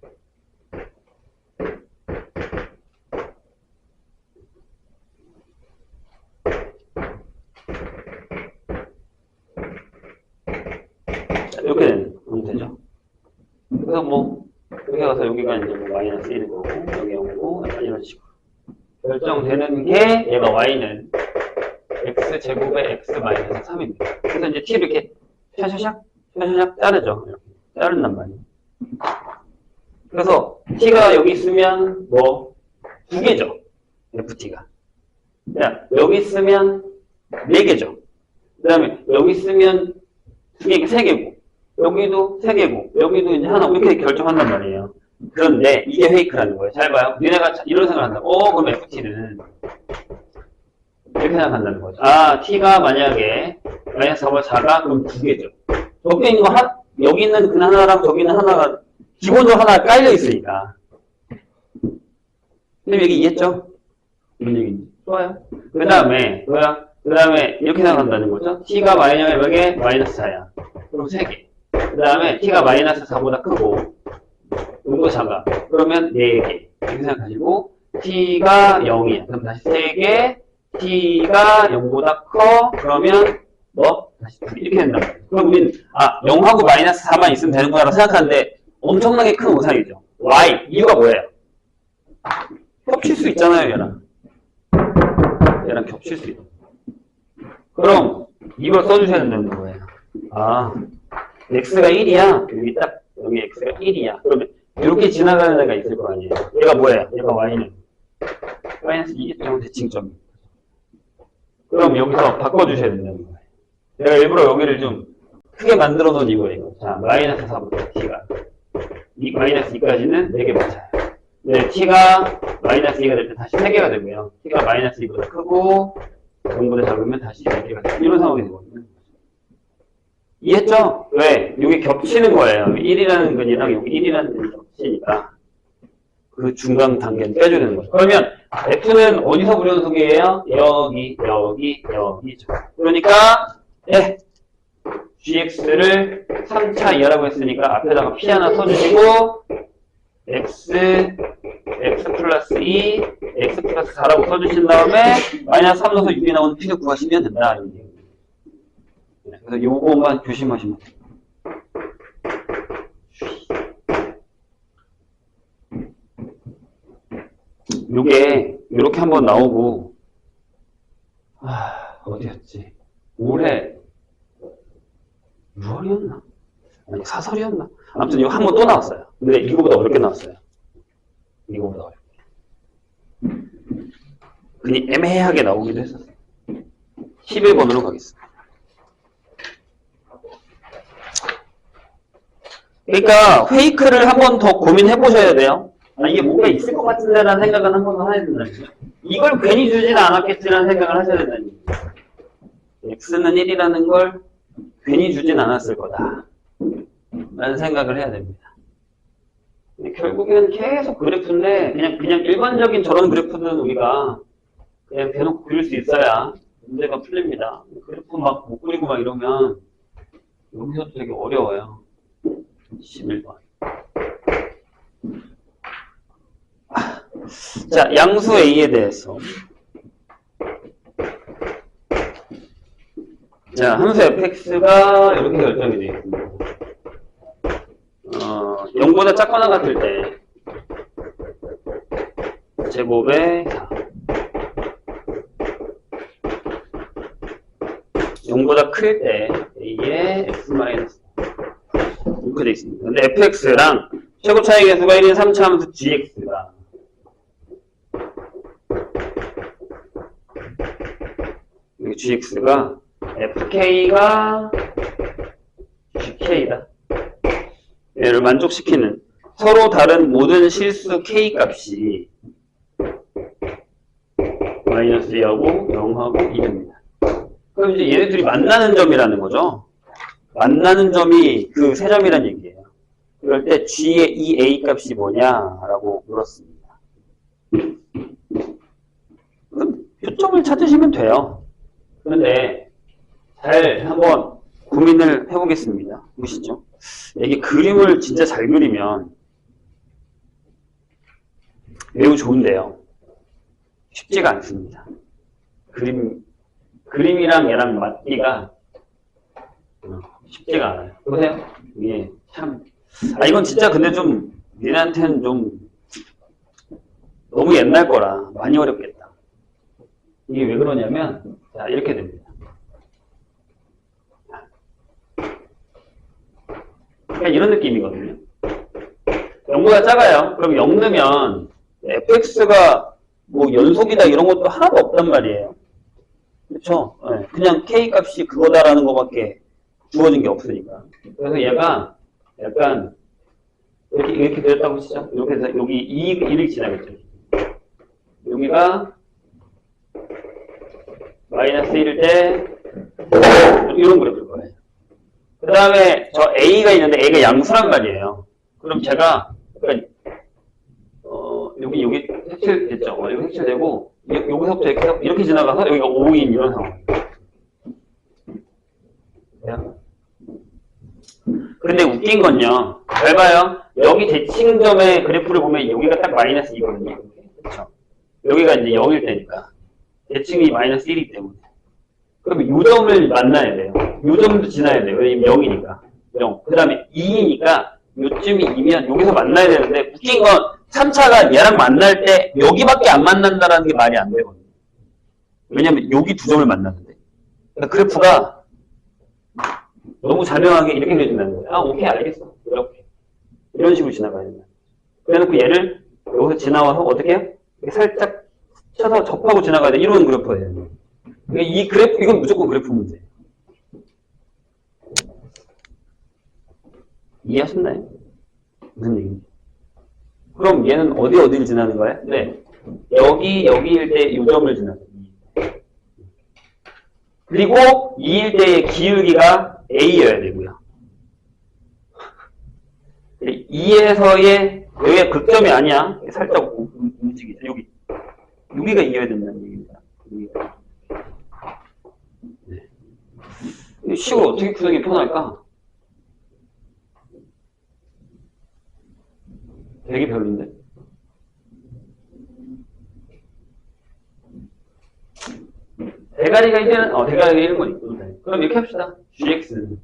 자, 이렇게 되면 되죠. 그래서 뭐 이렇게 가서 여기가 이제 뭐 마이너스 1인 거고 여기 0이고 이런 식으로 결정되는 게 얘가 y는 x제곱의 x-3입니다. 그래서 이제 t 이렇게 샤샤샥 자르죠. 이렇게 자른단 말이에요. 그래서 t가 여기 있으면 뭐 두 개죠. ft가. 자, 여기 있으면 네 개죠. 그 다음에 여기 있으면 두 개, 세 개고 여기도 세 개고 여기도 이제 하나 이렇게 결정한단 말이에요. 그런데 이게 페이크라는 거예요. 잘 봐요. 니네가 이런 생각을 한다. 그럼 ft는 이렇게 생각한다는 거죠. 아, t가 만약에 마이너스 4가 작아? 그럼 두 개죠. 저기 있는 거 여기 있는 그 하나랑 저기 있는 하나가 기본적으로 하나 깔려 있으니까. 근데 여기 이해했죠? 무슨 얘기인지. 좋아요. 그 다음에 이렇게 생각한다는 거죠. t가 마이너스 몇 개? 마이너스 4야. 그럼 3개. 그 다음에 t가 마이너스 4보다 크고 요거 작아. 그러면 4개. 이렇게 생각하시고 t가 0이야. 그럼 다시 3개. t가 0보다 커. 그러면 뭐? 다시 2개. 이렇게 된단 말이야. 그럼 우린 0하고 마이너스 4만 있으면 되는 거라고 생각하는데 엄청나게 큰 오산이죠. y. 이유가 뭐예요? 겹칠 수 있잖아요, 얘랑. 얘랑 겹칠 수 있다. 그럼 이걸 써주셔야 된다는 거예요. x가 1이야. 여기 x가 1이야. 그러면 이렇게 지나가는 애가 있을 거 아니에요. 얘가 뭐예요? 얘가 y는 마이너스 2겠죠, 대칭점이. 그럼 여기서 바꿔주셔야 된다는 거예요. 내가 일부러 여기를 좀 크게 만들어 놓은 이거예요. 자, 마이너스 4부터 t가 마이너스 2까지는 4개 맞아요. 네, t가 마이너스 2가 될 때 다시 3개가 되고요. t가 마이너스 2보다 크고 0보다 작으면 다시 4개가 돼요. 이런 상황이 되거든요. 이해했죠? 왜? 이게 겹치는 거예요. 1이라는 근이랑 여기 1이라는 근이 겹치니까 그 중간 단계는 빼줘야 되는 거죠. 그러면 F는 어디서 불연속이에요? 여기. 그러니까 GX를 3차 이하라고 했으니까 앞에다가 P 하나 써주시고 X 플러스 2, X 플러스 4라고 써주신 다음에 마이너스 3 넣어서 6이 나오는 P를 구하시면 된다. 그래서 요거만 조심하시면 돼요. 요게 요렇게 한번 나오고 어디였지? 올해 6월이었나? 아니 4설이었나? 아무튼 이거 한 번 또 나왔어요. 근데 이거보다 어렵게 나왔어요. 이거보다 어렵게. 그니 애매하게 나오기도 했었어요. 11번으로 가겠습니다. 그러니까 페이크를 한 번 더 고민해 보셔야 돼요. 이게 뭔가 있을 것 같은데 라는 생각은 한 번 더 해야 된다는 거죠. 이걸 괜히 주진 않았겠지라는 생각을 하셔야 된다는 거죠. x는 1이라는 걸 괜히 주진 않았을 거다 라는 생각을 해야 됩니다. 결국에는 계속 그래프인데 그냥 일반적인 저런 그래프는 우리가 그냥 대놓고 그릴 수 있어야 문제가 풀립니다. 그래프 막 못 그리고 막 이러면 여기서도 되게 어려워요. 11번. 자, 양수 A에 대해서. 자, 함수 fx가 이렇게 결정이 되어 있습니다. 0보다 작거나 같을 때 제곱에 0보다 클 때 A의 x 마이너스 이렇게 되어 있습니다. 근데 fx랑 최고 차이 계수가 1인 3차 함수 gx가 여기 gx가 fk가 gk다. 얘를 만족시키는 서로 다른 모든 실수 k 값이 마이너스 2하고 0하고 2입니다. 그럼 이제 얘네들이 만나는 점이라는 거죠. 만나는 점이 그 세 점이란 얘기예요. 그럴 때 g의 이 a 값이 뭐냐라고 물었습니다. 그럼 표점을 찾으시면 돼요. 그런데 잘 한번 고민을 해보겠습니다. 보시죠. 이게 그림을 진짜 잘 그리면 매우 좋은데요. 쉽지가 않습니다. 그림이랑 얘랑 맞기가 쉽지가 않아요. 보세요. 이게 참. 이건 진짜 근데 좀, 니네한테는 좀 너무 옛날 거라 많이 어렵겠다. 이게 왜 그러냐면, 자, 이렇게 됩니다. 그냥 이런 느낌이거든요. 0보다 작아요. 그럼 0 넣으면 fx가 뭐 연속이다 이런 것도 하나도 없단 말이에요. 그렇죠? 네. 그냥 k 값이 그거다라는 것밖에 주어진 게 없으니까. 그래서 얘가 약간 이렇게 되었다고 치죠. 이렇게 해서 여기 2를 지나겠죠. 여기가 마이너스 1일 때 이런 그래프일 거예요. 그 다음에 저 a가 있는데 a가 양수란 말이에요. 그럼 제가 여기 색칠됐죠? 여기 색칠되고, 여기서부터 이렇게 지나가서 여기가 5인 이런 상황이에요. 근데 웃긴 건요. 잘 봐요. 여기 대칭점의 그래프를 보면 여기가 딱 마이너스 2거든요. 그렇죠? 여기가 이제 0일 때니까. 대칭이 마이너스 1이기 때문에. 그럼 요 점을 만나야 돼요. 요 점도 지나야 돼요. 왜냐면 0이니까. 0. 그 다음에 2이니까 요쯤이 2면 여기서 만나야 되는데 웃긴 건 3차가 얘랑 만날 때 여기밖에 안 만난다는 게 말이 안 되거든요. 왜냐면 여기 두 점을 만나는데. 그러니까 그래프가 너무 자명하게 이렇게 그려진다는 거예요. 아, 오케이, 알겠어. 이렇게. 이런 식으로 지나가야 된다. 그래놓고 얘를 여기서 지나와서 어떻게 해요? 이렇게 살짝 쳐서 접하고 지나가야 돼. 이런 그래프가 돼요. 이 그래프, 이건 무조건 그래프 문제예요. 이해하셨나요? 무슨 얘기인지. 그럼 얘는 어디를 지나는 거예요? 네. 여기일 때 이 점을 지나요. 그리고 2일 때의 기울기가 A여야 되고요. 2에서의 여기가 극점이 아니야. 살짝 움직이죠. 여기가 2여야 된다는 얘기입니다. 네. 식을 어떻게 구성이 편할까? 되게 별론데. 대가리가 이제는 대가리가 1번 있거든요. 그럼 이렇게 합시다. gx는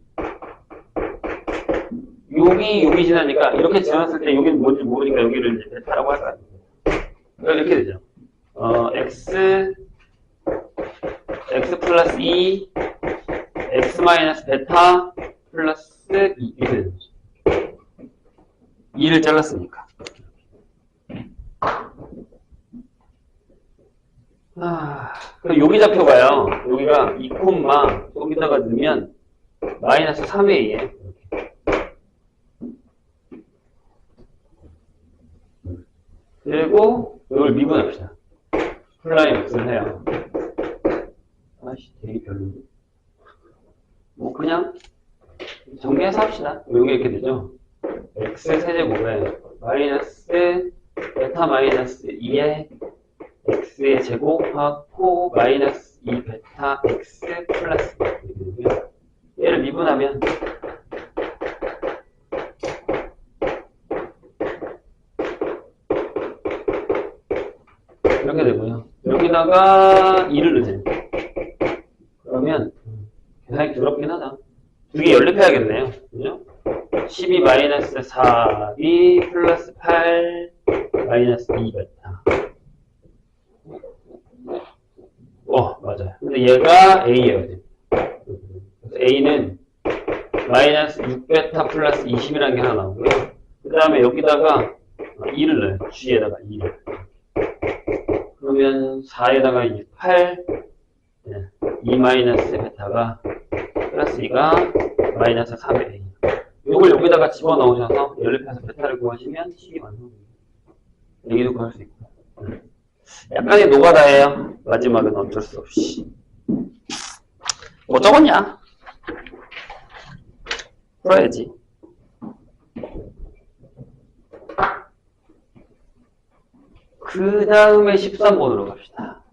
여기 지나니까 이렇게 지났을 때 여기는 뭔지 모르니까 여기를 이제 베타라고 할까요? 그럼 이렇게 되죠. x 플러스 2 x 마이너스 베타 플러스 2 이렇게 되는 거죠. 2를 잘랐으니까. 그럼 여기 좌표가요. 여기가 2, 여기다가 넣으면 마이너스 3a예요. 그리고 이걸 미분합시다. 플라이 x를 해요. 아씨, 되게 별로인데. 뭐 그냥 정리해서 합시다. 여기 이렇게 되죠. x 세제곱에 마이너스 베타 마이너스 2에 x의 제곱하고 마이너스 2 베타 x 플러스 얘를 미분하면 이렇게 되고요. 여기다가 2를 넣으세요. 그러면 계산이 더럽긴 하다. 두 개 연립해야겠네요. 그죠? 12 마이너스 4b 플러스 8 마이너스 2 베타. 맞아요. 근데 얘가 A예요. 그래서 A는 마이너스 6베타 플러스 20이라는 게 하나 나오고요. 그 다음에 여기다가 2를 넣어요. G에다가 2를. 그러면 4에다가 8, 2 마이너스 베타가 플러스 2가 마이너스 3의 A. 이걸 여기다가 집어넣으셔서 연립해서 베타를 구하시면 식이 완성됩니다. 여기도 구할 수 있고. 약간의 노가다예요. 마지막은 어쩔 수 없이. 뭐 적었냐? 풀어야지. 그 다음에 13번으로 갑시다.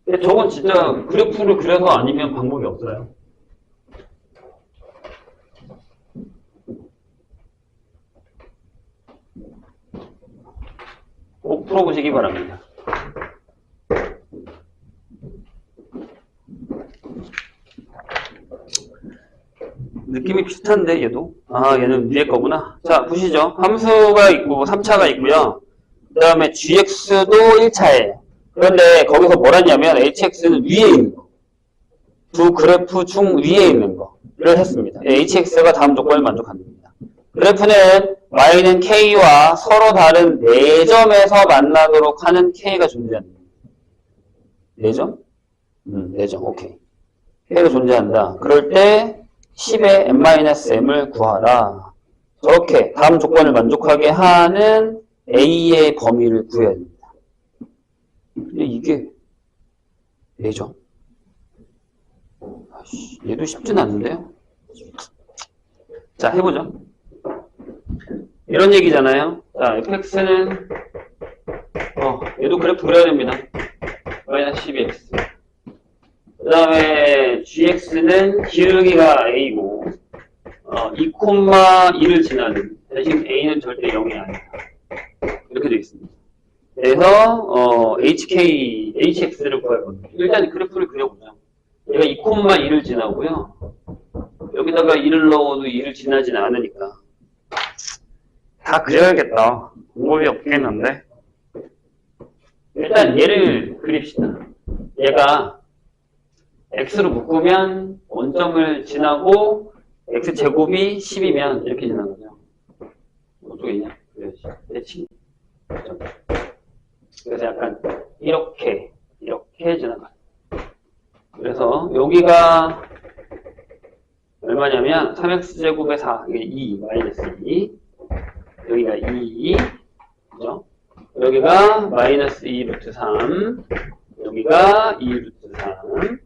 근데 저건 진짜 그래프를 그려서 아니면 방법이 없어요. 꼭 풀어보시기 바랍니다. 느낌이 비슷한데 얘도? 얘는 위에 거구나. 자, 보시죠. 함수가 있고 3차가 있고요. 그 다음에 gx도 1차예요. 그런데 거기서 뭘 했냐면 hx는 위에 있는 거. 두 그래프 중 위에 있는 거를 했습니다. hx가 다음 조건을 만족합니다. 그래프는 y는 k와 서로 다른 4점에서 만나도록 하는 k가 존재합니다. 4점? 4점, 오케이. k가 존재한다. 그럴 때 10의 n-m을 구하라. 저렇게 다음 조건을 만족하게 하는 a의 범위를 구해야 됩니다. 근데 이게 4점? 얘도 쉽진 않은데요? 자, 해보죠. 이런 얘기잖아요. 자, fx는, 얘도 그래프 그려야 됩니다. 마이너스 12x. 그 다음에 gx는 기울기가 a고, 2,2를 지나는, 대신 a는 절대 0이 아니다. 이렇게 되겠습니다. 그래서, hx를 구하거든요. 일단 그래프를 그려보자. 얘가 2,2를 지나고요. 여기다가 2를 넣어도 2를 지나진 않으니까. 다 그려야겠다. 방법이 없겠는데. 일단 얘를 그립시다. 얘가 x로 묶으면 원점을 지나고 x제곱이 10이면 이렇게 지나는 거죠. 어떻게 있냐? 그래야지. 대칭. 그래서 약간 이렇게 지나가요. 그래서 여기가 얼마냐면 3x제곱의 4, 이게 2, 마이너스 2. 여기가 2, 그죠? 여기가 마이너스 2 루트 3, 여기가 2 루트 3.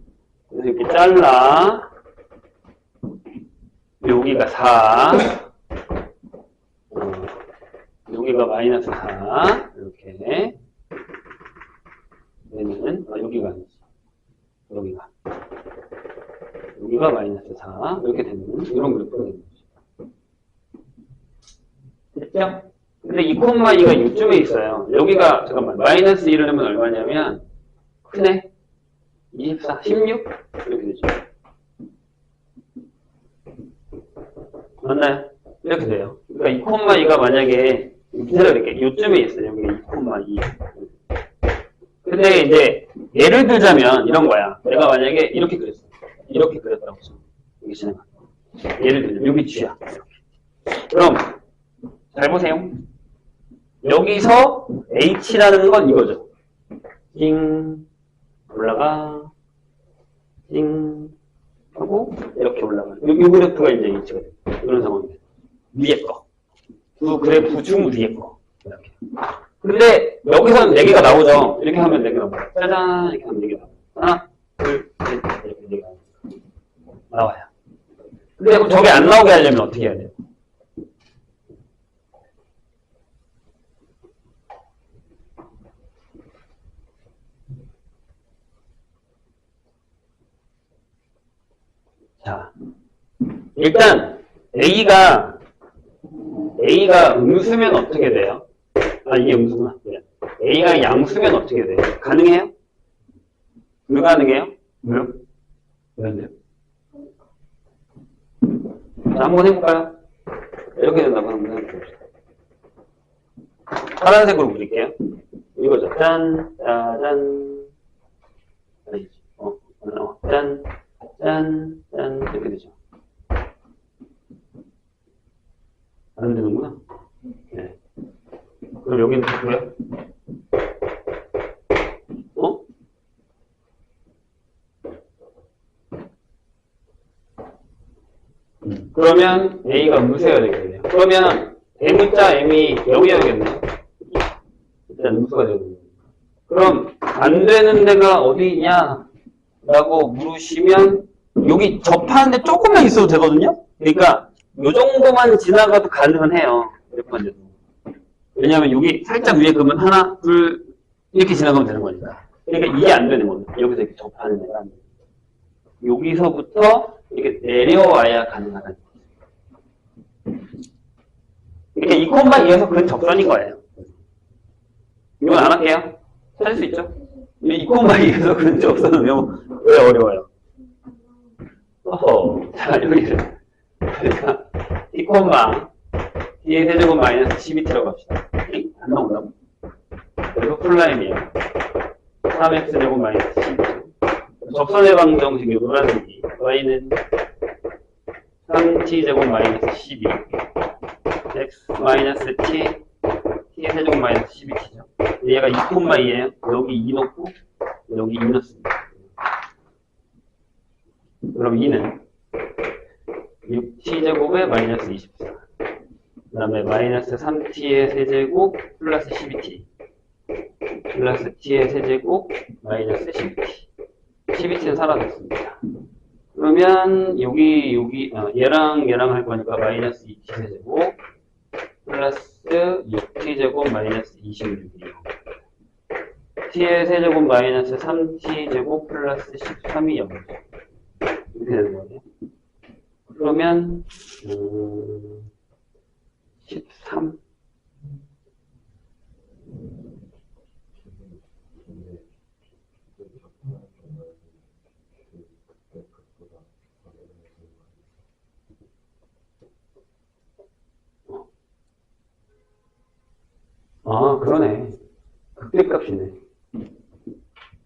그래서 이렇게 잘라. 여기가 4, 여기가 마이너스 4, 이렇게. 얘는, 여기가 아니지. 여기가 마이너스 4, 이렇게 되는, 이런 그래프가 되는 거죠. 됐죠? 근데 2,2가 이쪽에 있어요. 여기가, 잠깐만, 마이너스 1을 하면 얼마냐면, 크네? 24, 16? 이렇게 되죠. 맞나요? 이렇게 돼요. 그러니까 2,2가 만약에, 밑에다 이렇게, 요쯤에 있어요. 여기가 2,2. 근데 이제, 예를 들자면, 이런 거야. 내가 만약에 이렇게 그렸어. 이렇게 그렸다고 쳐. 여기 지나가. 예를 들면, 여기 G야. 이렇게. 그럼, 잘 보세요. 여기서 H라는 건 이거죠. 띵, 올라가, 띵, 하고, 이렇게 올라가. 이 그래프가 이제 H가 돼요. 이런 상황입니다. 위에 거. 두 그래프 중 위에 거. 이렇게. 근데, 여기서는 4개가 나오죠. 이렇게 하면 4개 나와요. 짜잔! 이렇게 하면 4개 나와요. 하나, 둘, 셋, 이렇게 4개 나와요. 근데 그럼 저게 안 나오게 하려면 어떻게 해야 돼요? 자, 일단 A가 음수면 어떻게 돼요? 이게 음수구나. 네. A가 양수면 어떻게 돼요? 가능해요? 불가능해요? 왜요? 왜 안 돼요? 자, 한번 해볼까요? 이렇게 된다고 한번 해봅시다. 파란색으로 그릴게요. 이거죠. 짠, 짜잔. 짠, 짠, 짠. 이렇게 되죠. 안 되는구나. 네. 그럼 여기는 뭐야? 그러면 A가 음수여야 되겠네요. 그러면 M자 M이 0이어야겠네요. 일단 음수가 되거든요. 그럼 안 되는 데가 어디냐? 라고 물으시면 여기 접하는데 조금만 있어도 되거든요. 그러니까 요 정도만 지나가도 가능은 해요. 이렇게만 돼도. 왜냐하면 여기 살짝 위에 그러면 하나, 둘 이렇게 지나가면 되는 거니까. 그러니까 이게 안 되는 거예요. 여기서 이렇게 접하는 데가 안 돼요. 여기서부터 이렇게 내려와야 가능하다는 거예요. 이렇게 2,2에서 그 접선인 거예요. 이건 안 할게요. 찾을 수 있죠? 2,2에서 그 접선은 왜 어려워요? 자, 여기는. 그러니까, 2, T의 세제곱 마이너스 12t라고 합시다. 안 나온다고? 그리고 풀라임이에요. 3x제곱 마이너스 12t. 접선의 방정식, 요 노란색이. y는 3t제곱 마이너스 12. x 마이너스 t, t의 세제곱 마이너스 12t죠. 얘가 2,2예요. 여기 2 넣고, 여기 2 넣습니다. 그럼 2는 6t제곱에 마이너스 24. 그 다음에 마이너스 3t의 세제곱 플러스 12t. 플러스 t의 세제곱 마이너스 12t. 12t는 사라졌습니다. 그러면 얘랑 할 거니까 마이너스 2t 세제곱 플러스 6t제곱 마이너스 26이요. t의 세제곱 마이너스 3t제곱 플러스 13이 0. 이렇게 되는 거예요. 그러면 13. 아, 그러네. 극대값이네.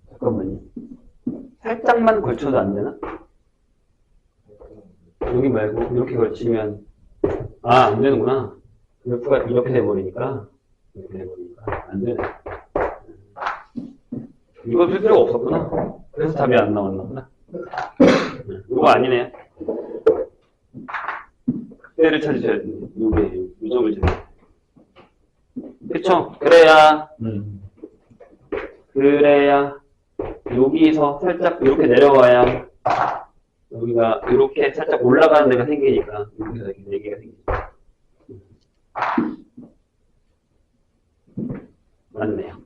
잠깐만요. 살짝만 걸쳐도 안 되나? 여기 말고 이렇게 걸치면 안 되는구나. 그래프가 이렇게 돼버리니까 안 되네. 이거 쓸 필요가 없었구나. 그래서 답이 안 나왔나 보다. 이거 아니네요. 극대를 찾으셔야 돼요. 요게 요점을 찾으세요. 그쵸? 그래야 여기서 살짝 이렇게 내려와야 여기가 이렇게 살짝 올라가는 데가 생기니까 여기서 이렇게 4개가 생기죠. 맞네요.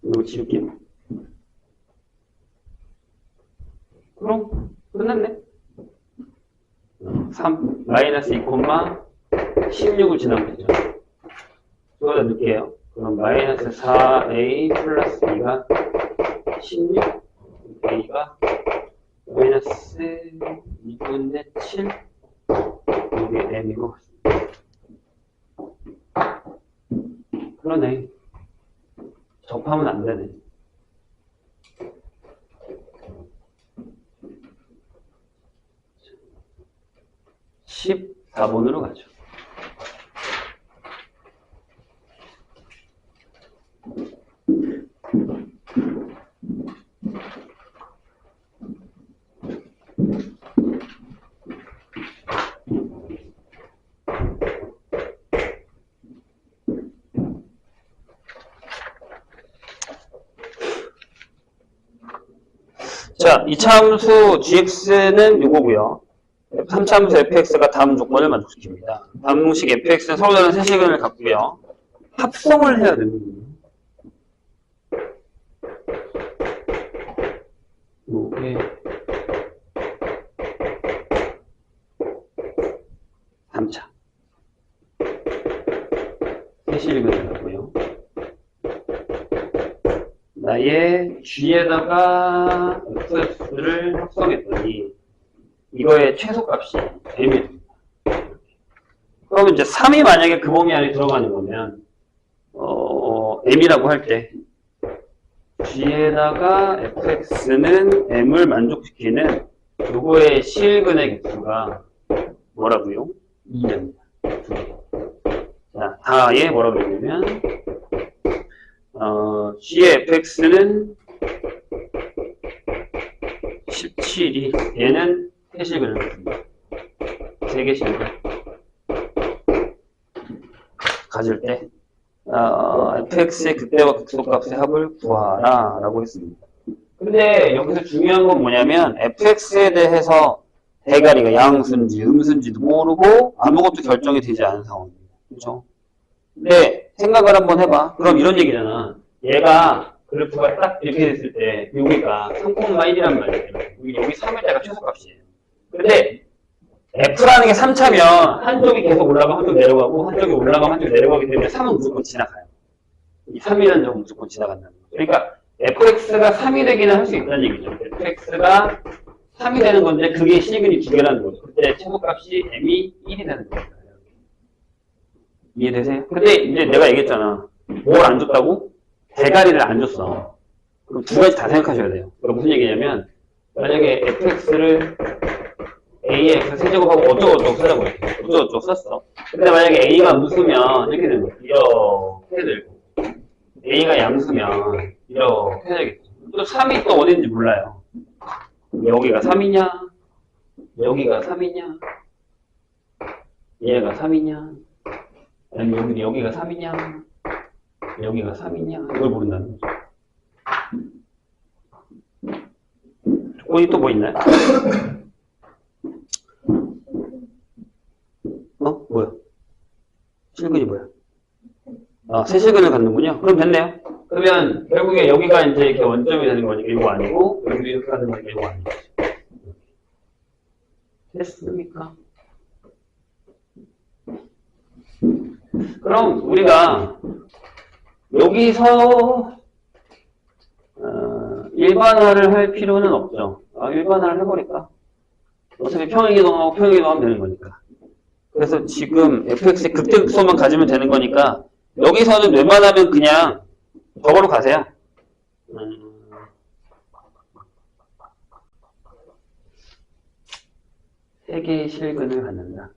이거 지울게요. 그럼 끝났네. 3 마이너스 2, 16을 지나면 되죠. 저거다 넣을게요. 그럼 마이너스 4a 플러스 2가 16, a가 마이너스 2분의 7, 이게 m이고. 그러네. 접하면 안 되네. 14번으로 가죠. 자, 이차함수 gx는 요거고요. 3차함수 fx가 다음 조건을 만족시킵니다. 방식 fx는 서로 다른 세시간을 갖고요. 합성을 해야 됩니다. 요게 3차 세시간을 갖고요. 나의 g에다가 fx를 합성했더니 이거의 최소값이 m이 됩니다. 그러면 이제 3이 만약에 그 범위 안에 들어가는 거면 m이라고 할 때 g에다가 fx는 m을 만족시키는 요거의 실근의 개수가 뭐라고요? 2입니다. 자, 다에 뭐라고 했냐면 g의 fx는 17이 얘는 세실근을 갖습니다. 3개 실근 가질 때 fx의 극대와 극소값의 합을 구하라 라고 했습니다. 근데 여기서 중요한 건 뭐냐면 fx에 대해서 대가리가 양수인지 음수인지도 모르고 아무것도 결정이 되지 않은 상황입니다. 그렇죠? 근데 생각을 한번 해봐. 그럼 이런 얘기잖아. 얘가 그래프가 딱 이렇게 됐을 때 여기가 3,1이란 말이에요. 여기 3일 때가 최소값이에요. 근데 f라는 게 3차면 한쪽이 계속 올라가고 한쪽 내려가고 한쪽이 올라가고 한쪽 내려가기 때문에 3은 무조건 지나가요. 이 3이라는 점은 무조건 지나간다는 거예요. 그러니까 fx가 3이 되기는 할 수 있다는 얘기죠. fx가 3이 되는 건데 그게 시그니 2개라는 거죠. 그때 최소값이 m이 1이 되는 거예요. 이해되세요? 근데 이제 내가 얘기했잖아. 뭘 안 줬다고? 대가리를 안 줬어. 그럼 두 가지 다 생각하셔야 돼요. 그러니까 무슨 얘기냐면 만약에 fx를 a의 x 세제곱하고 어쩌고저쩌고 쓰라고 해. 어쩌고저쩌고 썼어. 근데 만약에 a가 무수면 이렇게 되는 거야. 이렇게 되고 a가 양수면 이렇게 되겠죠. 또 3이 또 어딘지 몰라요. 여기가 3이냐 여기가 3이냐 얘가 3이냐 아니면 여기가 3이냐 여기가 3이냐 이걸 모른다는 거죠. 조건이 또 뭐 있나요? 뭐야? 실근이 뭐야? 세실근을 갖는군요. 그럼 됐네요. 그러면 결국에 여기가 이제 이렇게 원점이 되는 거니까 이거 아니고 여기도 이렇게 가는 거니까 이거 아니고. 됐습니까? 그럼 우리가 여기서 일반화를 할 필요는 없죠. 일반화를 해버릴까? 어차피 평행이동하고 평행이동하면 되는 거니까. 그래서 지금 fx의 극대극소만 가지면 되는 거니까 여기서는 웬만하면 그냥 저거로 가세요. 세 개의 실근을 갖는다.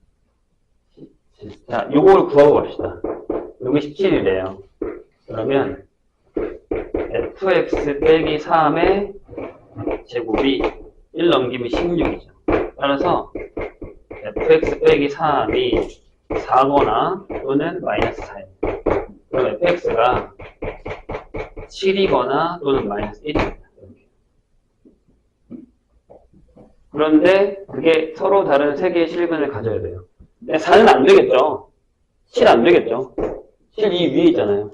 자, 요걸 구하고 갑시다. 여기 17이래요. 그러면 fx 빼기 3의 제곱이 1 넘기면 16이죠. 따라서 fx 빼기 3이 4거나 또는 마이너스 4입니다. 그럼 fx가 7이거나 또는 마이너스 1입니다. 그런데 그게 서로 다른 세 개의 실근을 가져야 돼요. 근데 4는 안 되겠죠. 7 안 되겠죠. 7 이 위에 있잖아요.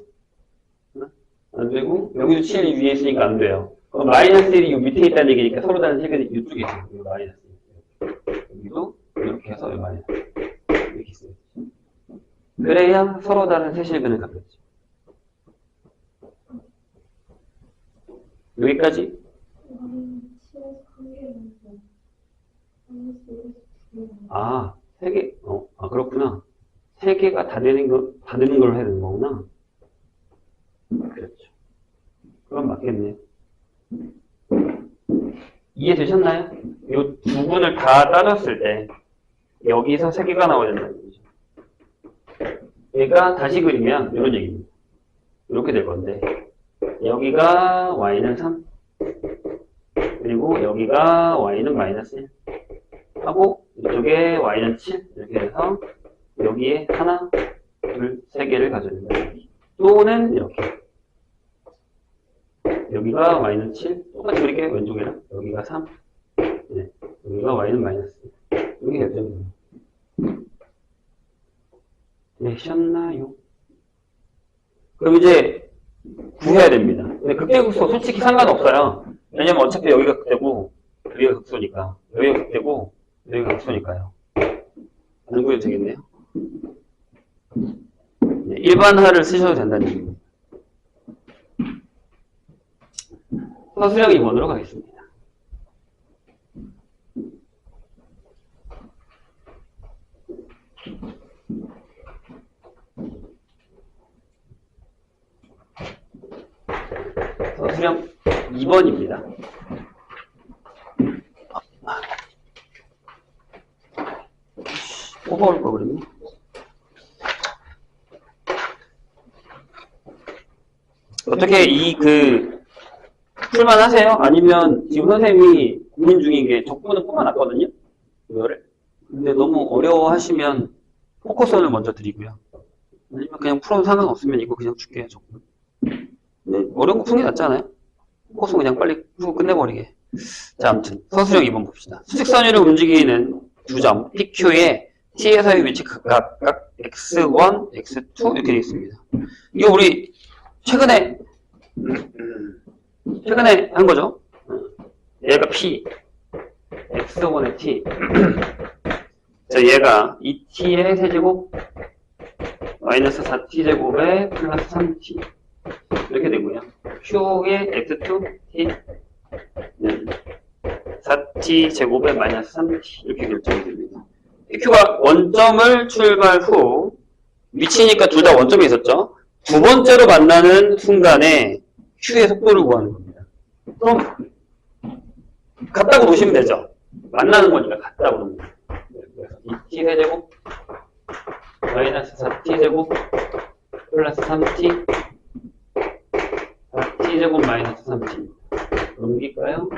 안 되고 여기도 7 이 위에 있으니까 안 돼요. 그럼 마이너스 1이 이 밑에 있다는 얘기니까 서로 다른 실근이 이쪽에 있어요. 마이너스 1. 여기도 이렇게 해서 마이너스 이렇게 있어요. 그래야 서로 다른 세 실근을 갖겠죠. 여기까지? 세 개, 그렇구나. 세 개가 다 되는 걸로 해야 되는 거구나. 그렇죠. 그럼 맞겠네. 이해되셨나요? 이 두 분을 다 따졌을 때, 여기서 세 개가 나와야 된다는 거죠. 얘가 다시 그리면, 이런 얘기입니다. 이렇게 될 건데, 여기가 y는 3, 그리고 여기가 y는 마이너스 1. 하고 이쪽에 y는 7 이렇게 해서 여기에 하나, 둘, 세 개를 가져야 된다. 또는 이렇게 여기가 y는 7 똑같이 그렇게 왼쪽에는 여기가 3 네, 여기가 y는 마이너스 1 이렇게 결정됩니다. 되셨나요? 그럼 이제 구해야 됩니다. 근데 극대극소 솔직히 상관없어요. 왜냐면 어차피 여기가 극대고 여기가 극소니까 여기가 극대고 여기가 극소니까요. 안 구해도 되겠네요. 네, 일반화를 쓰셔도 된다는 얘기입니다. 서술형 2번으로 가겠습니다. 서술형 2번입니다. 뽑아올 거 그랬네. 어떻게 풀만 하세요? 아니면 지금 선생님이 고민 중인 게 적분은 뽑아놨거든요? 이거를. 근데 너무 어려워하시면 포커스원을 먼저 드리고요. 아니면 그냥 풀어도 상관없으면 이거 그냥 줄게요, 적분. 근데 어려운 거 푸는 게 낫지 않아요? 포커스원 그냥 빨리 풀고 끝내버리게. 자, 아무튼 서술형 2번 봅시다. 수직선위를 움직이는 두 점 PQ에 T에서의 위치 각각 x1, x2 이렇게 되어 있습니다. 이거 우리 최근에 한 거죠. 얘가 P, x1의 T. 자, 얘가 2T의 세제곱 마이너스 4T제곱에 플러스 3T 이렇게 되고요. Q의 x2, T 4T제곱에 마이너스 3T 이렇게 결정이 됩니다. Q가 원점을 출발 후 위치니까 둘 다 원점에 있었죠. 두 번째로 만나는 순간에 Q의 속도를 구하는 겁니다. 그럼 같다고 보시면 되죠. 만나는 거니까 같다고 봅니다. 그래서 2t 세제곱 마이너스 4t제곱 플러스 3t 4t제곱 마이너스 3t 넘길까요?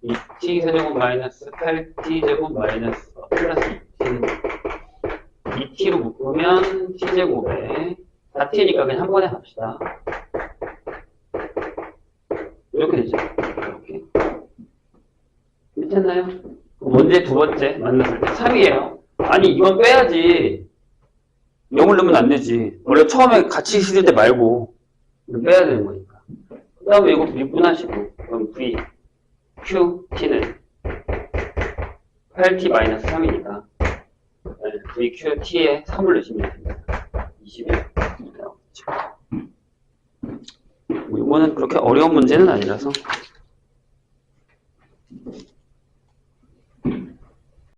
2t 세제곱 마이너스 8t제곱 마이너스 플러스 2t로 묶으면 t제곱에 4t니까 그냥 한 번에 합시다. 이렇게 되죠. 이렇게. 괜찮나요? 언제 두 번째 만났을 때 3이에요. 아니 이건 빼야지. 0을 넣으면 안 되지. 원래 처음에 같이 실을 때 말고 이거 빼야 되는 거니까. 그 다음에 이거 미분하시고 그럼 V, Q, T는 8T-3이니까 V, Q, T에 3을 넣으시면 됩니다. 21. 이거는 그렇게 어려운 문제는 아니라서